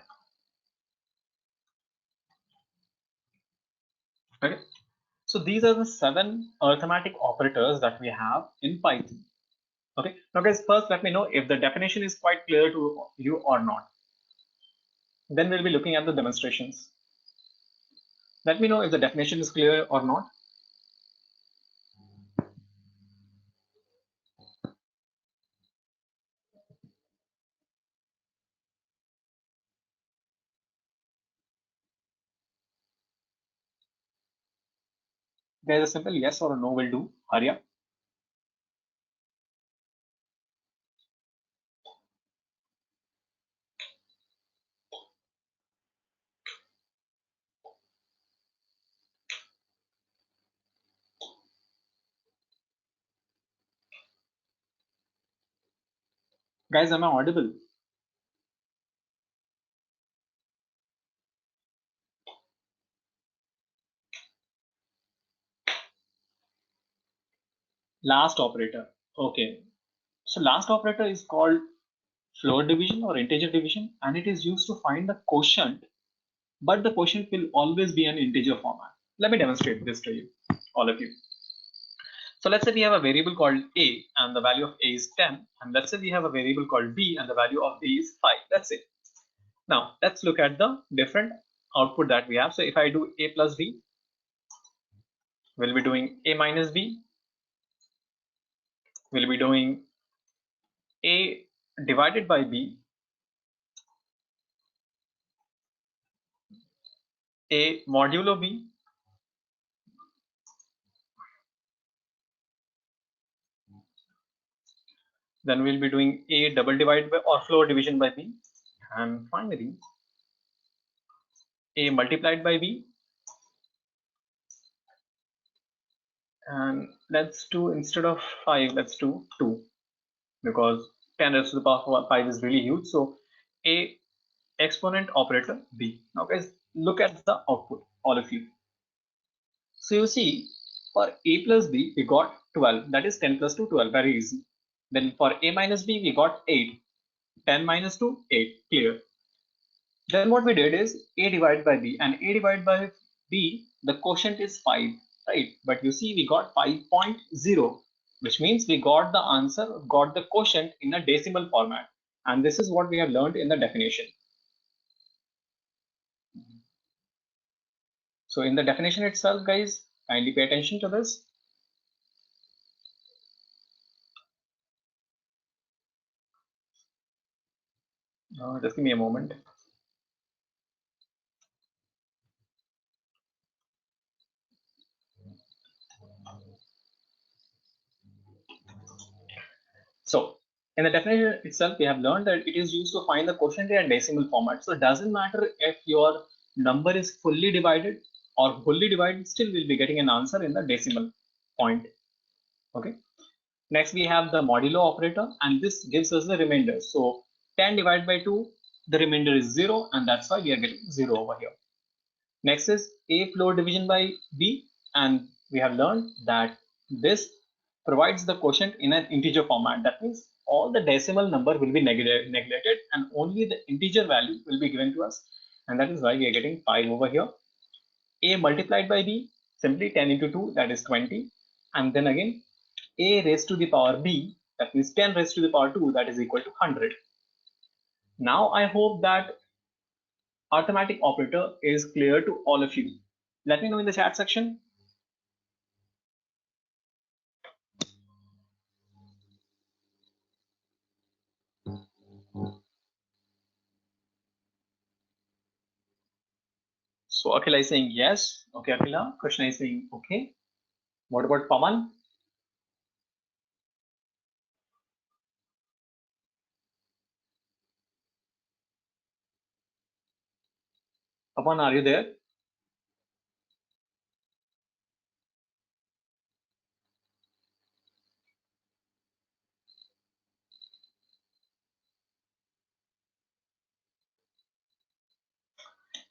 Okay, so these are the 7 arithmetic operators that we have in Python. Okay, now guys, first let me know if the definition is quite clear to you or not. Then we'll be looking at the demonstrations. Let me know if the definition is clear or not. There's a simple yes or a no will do. Hurry up. Guys, am I audible? Last operator. Okay, so last operator is called floor division or integer division, and it is used to find the quotient, but the quotient will always be an integer format. Let me demonstrate this to you, all of you. So let's say we have a variable called a and the value of a is 10, and let's say we have a variable called b and the value of b is 5. That's it. Now let's look at the different output that we have. So if I do a plus b, we'll be doing a minus b, we'll be doing a divided by b, a modulo b, then we'll be doing a double divided by or floor division by b, and finally a multiplied by b. And let's do, instead of 5, let's do 2, because 10 raised to the power of 5 is really huge. So a exponent operator b. Now guys, look at the output, all of you. So you see, for a plus b we got 12, that is 10 plus 2, 12, very easy. Then for a minus b we got 8, 10 minus 2, 8, clear. Then what we did is a divided by b, and a divided by b, the quotient is 5, right? But you see we got 5.0, which means we got the answer, got the quotient in a decimal format. And this is what we have learned in the definition. So in the definition itself, guys, kindly pay attention to this. Just give me a moment. So in the definition itself, we have learned that it is used to find the quotient in a decimal format. So it doesn't matter if your number is fully divided or wholly divided, still we'll be getting an answer in the decimal point. Okay. Next, we have the modulo operator, and this gives us the remainder. So 10 divided by 2, the remainder is 0, and that's why we are getting 0 over here. Next is A floor division by B, and we have learned that this provides the quotient in an integer format. That means all the decimal number will be neglected and only the integer value will be given to us, and that is why we are getting 5 over here. A multiplied by B, simply 10 into 2, that is 20, and then again A raised to the power B, that means 10 raised to the power 2, that is equal to 100. Now I hope that arithmetic operator is clear to all of you. Let me know in the chat section. So Akila is saying yes. Okay, Akila. Krishna is saying okay. What about Pawan? Pawan, are you there?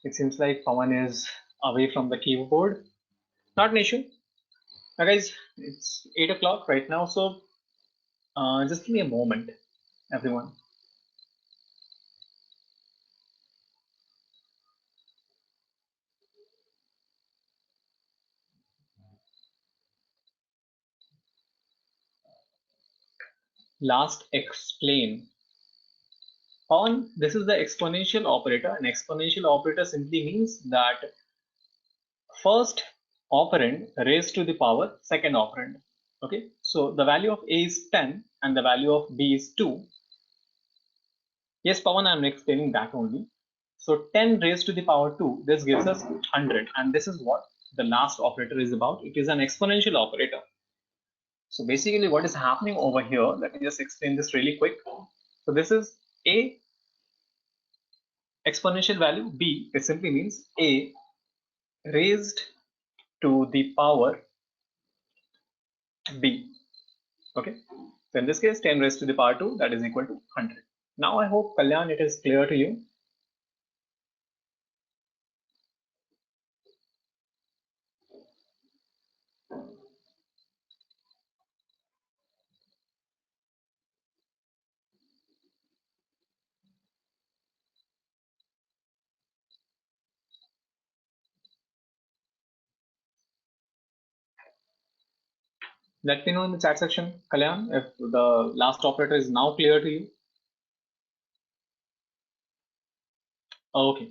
It seems like Pawan is away from the keyboard. Not an issue. Now guys, it's 8 o'clock right now, so just give me a moment, everyone. Last explain. On this is the exponential operator. An exponential operator simply means that first operand raised to the power second operand. Okay, so the value of A is 10 and the value of B is 2. Yes, Pawan, I'm explaining that only. So 10 raised to the power 2, this gives us 100, and this is what the last operator is about. It is an exponential operator. So basically what is happening over here, let me just explain this really quick. So this is A exponential value, B, it simply means A raised to the power B. Okay, so in this case 10 raised to the power 2, that is equal to 100. Now I hope, Kalyan, it is clear to you. Let me know in the chat section, Kalyan, if the last operator is now clear to you. Okay.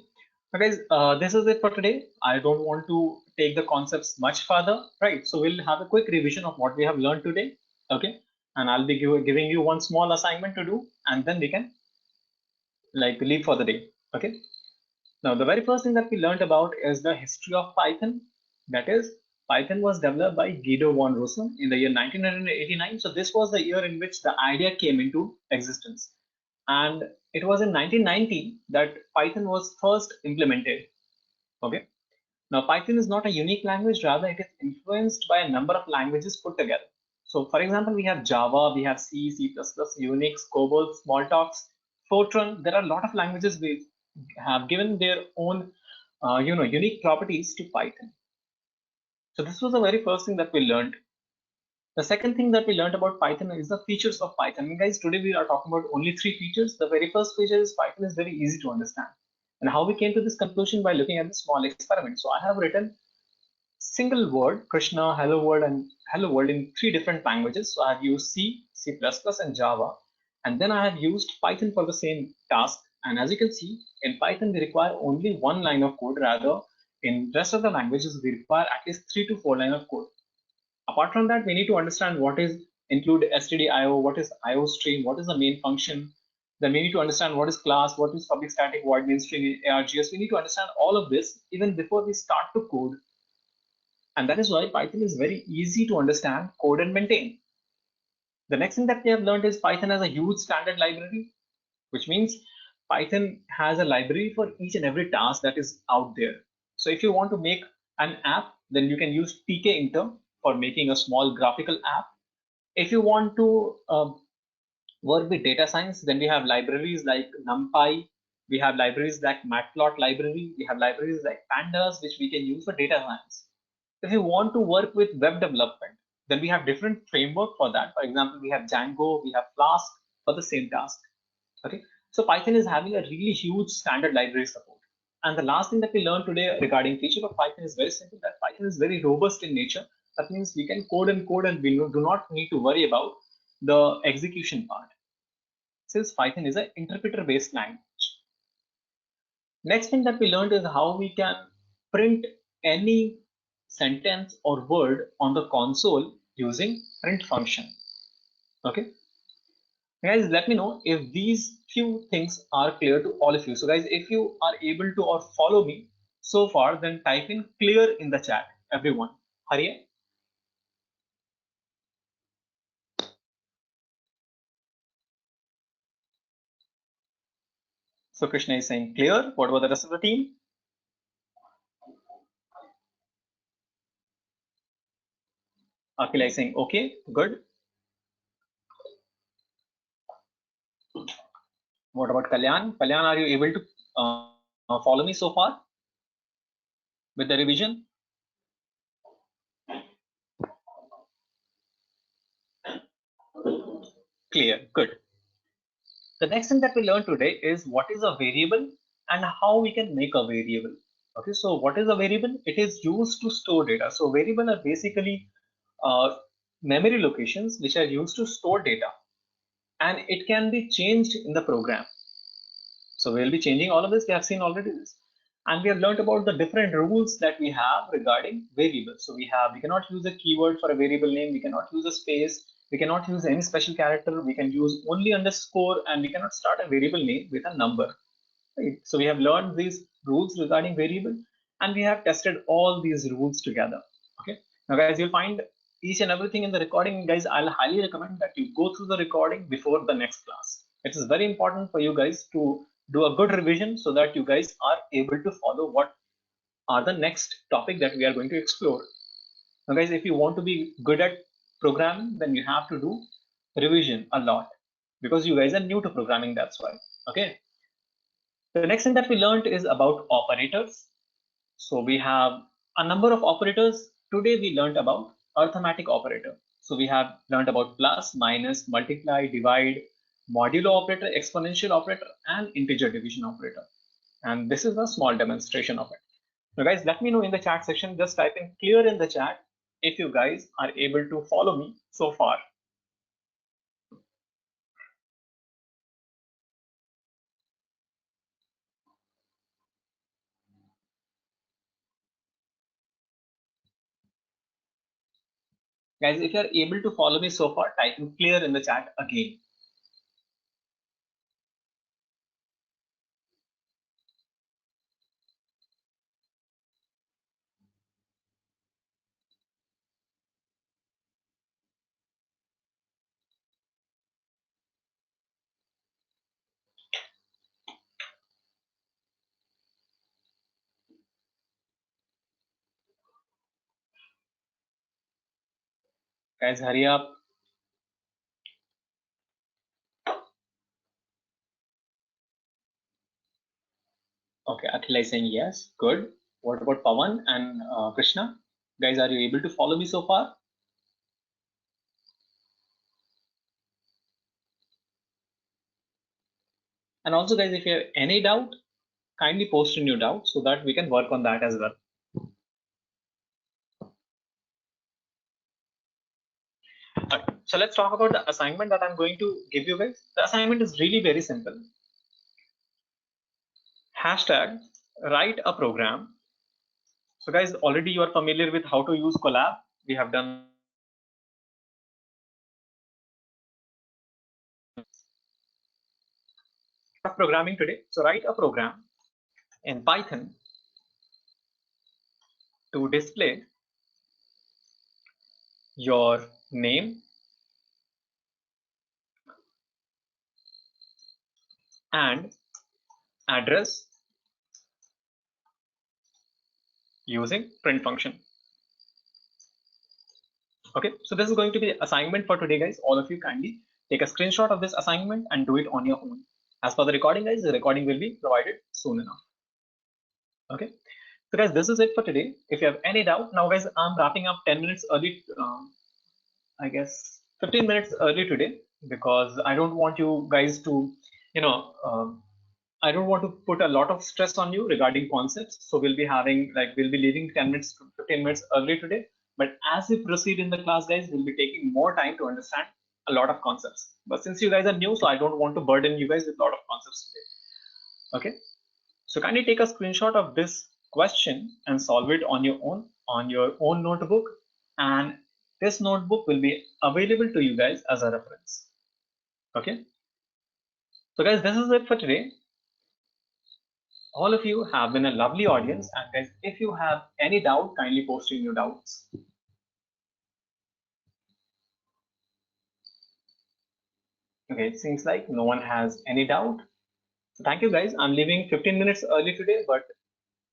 So guys, this is it for today. I don't want to take the concepts much further, right? So we'll have a quick revision of what we have learned today. Okay. And I'll be giving you one small assignment to do, and then we can like leave for the day. Okay. Now, the very first thing that we learned about is the history of Python. That is, Python was developed by Guido von Rossum in the year 1989. So this was the year in which the idea came into existence. And it was in 1990 that Python was first implemented. Okay. Now, Python is not a unique language, rather it is influenced by a number of languages put together. So for example, we have Java, we have C, C++, Unix, COBOL, Smalltalk, Fortran. There are a lot of languages which have given their own unique properties to Python. So this was the very first thing that we learned. The second thing that we learned about Python is the features of Python. And guys, today we are talking about only 3 features. The very first feature is Python is very easy to understand. And how we came to this conclusion by looking at the small experiment. So I have written single word, Krishna, hello world, and hello world in 3 different languages. So I have used C, C++, and Java. And then I have used Python for the same task. And as you can see, in Python, we require only 1 line of code. Rather, in rest of the languages, we require at least 3 to 4 lines of code. Apart from that, we need to understand what is include stdio, what is iostream, what is the main function. Then we need to understand what is class, what is public static void main string, args. We need to understand all of this even before we start to code. And that is why Python is very easy to understand, code, and maintain. The next thing that we have learned is Python has a huge standard library, which means Python has a library for each and every task that is out there. So if you want to make an app, then you can use tkinter for making a small graphical app. If you want to work with data science, then we have libraries like NumPy, we have libraries like Matplot library, we have libraries like Pandas, which we can use for data science. If you want to work with web development, then we have different framework for that. For example, we have Django, we have Flask for the same task. Okay, so Python is having a really huge standard library support. And the last thing that we learned today regarding feature of Python is very simple, that Python is very robust in nature. That means we can code and code and we do not need to worry about the execution part, since Python is an interpreter based language. Next thing that we learned is how we can print any sentence or word on the console using print function. Okay, guys, let me know if these few things are clear to all of you. So guys, if you are able to or follow me so far, then type in clear in the chat, everyone. Hurry. So Krishna is saying clear. What about the rest of the team? Akila is saying okay, good. What about Kalyan? Kalyan, are you able to follow me so far with the revision? Clear, good. The next thing that we learned today is what is a variable and how we can make a variable. Okay, so what is a variable? It is used to store data. So variable are basically memory locations which are used to store data, and it can be changed in the program. So we'll be changing all of this. We have seen already this, and we have learned about the different rules that we have regarding variables. So we cannot use a keyword for a variable name. We cannot use a space. We cannot use any special character. We can use only underscore, and we cannot start a variable name with a number. Right? So we have learned these rules regarding variable, and we have tested all these rules together. Okay. Now, guys, you'll find each and everything in the recording. Guys, I'll highly recommend that you go through the recording before the next class. It is very important for you guys to do a good revision so that you guys are able to follow what are the next topic that we are going to explore. Now, guys, if you want to be good at programming, then you have to do revision a lot, because you guys are new to programming. That's why. Okay. The next thing that we learned is about operators. So we have a number of operators. Today we learned about arithmetic operator. So we have learned about plus, minus, multiply, divide, modulo operator, exponential operator, and integer division operator. And this is a small demonstration of it. Now guys, let me know in the chat section. Just type in clear in the chat if you guys are able to follow me so far. Guys, if you are able to follow me so far, type in clear in the chat again. Guys, hurry up. Okay, Akhila is saying yes. Good. What about Pawan and Krishna? Guys, are you able to follow me so far? And also, guys, if you have any doubt, kindly post in your doubt so that we can work on that as well. So let's talk about the assignment that I'm going to give you guys. The assignment is really very simple. Hashtag write a program. So guys, already you are familiar with how to use Colab. We have done programming today. So write a program in Python to display your name and address using print function. Okay, so this is going to be assignment for today, guys. All of you kindly take a screenshot of this assignment and do it on your own. As per the recording, guys, the recording will be provided soon enough. Okay, so guys, this is it for today. If you have any doubt, now guys, I'm wrapping up 10 minutes early, I guess 15 minutes early today, because I don't want you guys to, you know, I don't want to put a lot of stress on you regarding concepts. So we'll be having, like, we'll be leaving 10 minutes to 15 minutes early today. But as we proceed in the class, guys, we'll be taking more time to understand a lot of concepts. But since you guys are new, so I don't want to burden you guys with a lot of concepts today. Okay. So kindly take a screenshot of this question and solve it on your own notebook. And this notebook will be available to you guys as a reference. Okay. So guys, this is it for today. All of you have been a lovely audience, and guys, if you have any doubt, kindly post in your doubts. Okay, it seems like no one has any doubt. So thank you guys. I'm leaving 15 minutes early today, but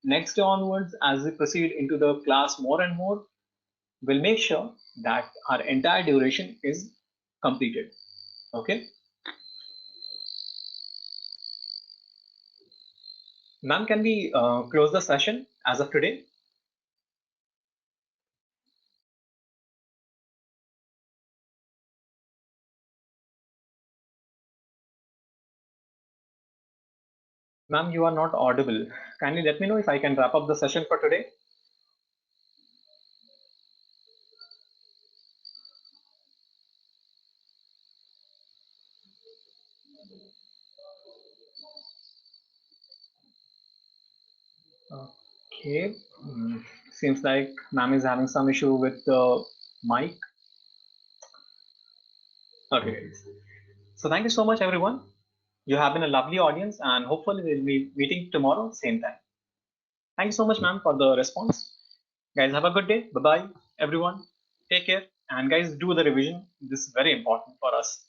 next day onwards, as we proceed into the class more and more, we'll make sure that our entire duration is completed. Okay. Ma'am, can we close the session as of today? Ma'am, you are not audible. Kindly let me know if I can wrap up the session for today. Okay. Seems like ma'am is having some issue with the mic. Okay. So thank you so much, everyone. You have been a lovely audience, and hopefully we'll be meeting tomorrow, same time. Thank you so much, ma'am, for the response. Guys, have a good day. Bye bye, everyone. Take care. And guys, do the revision. This is very important for us.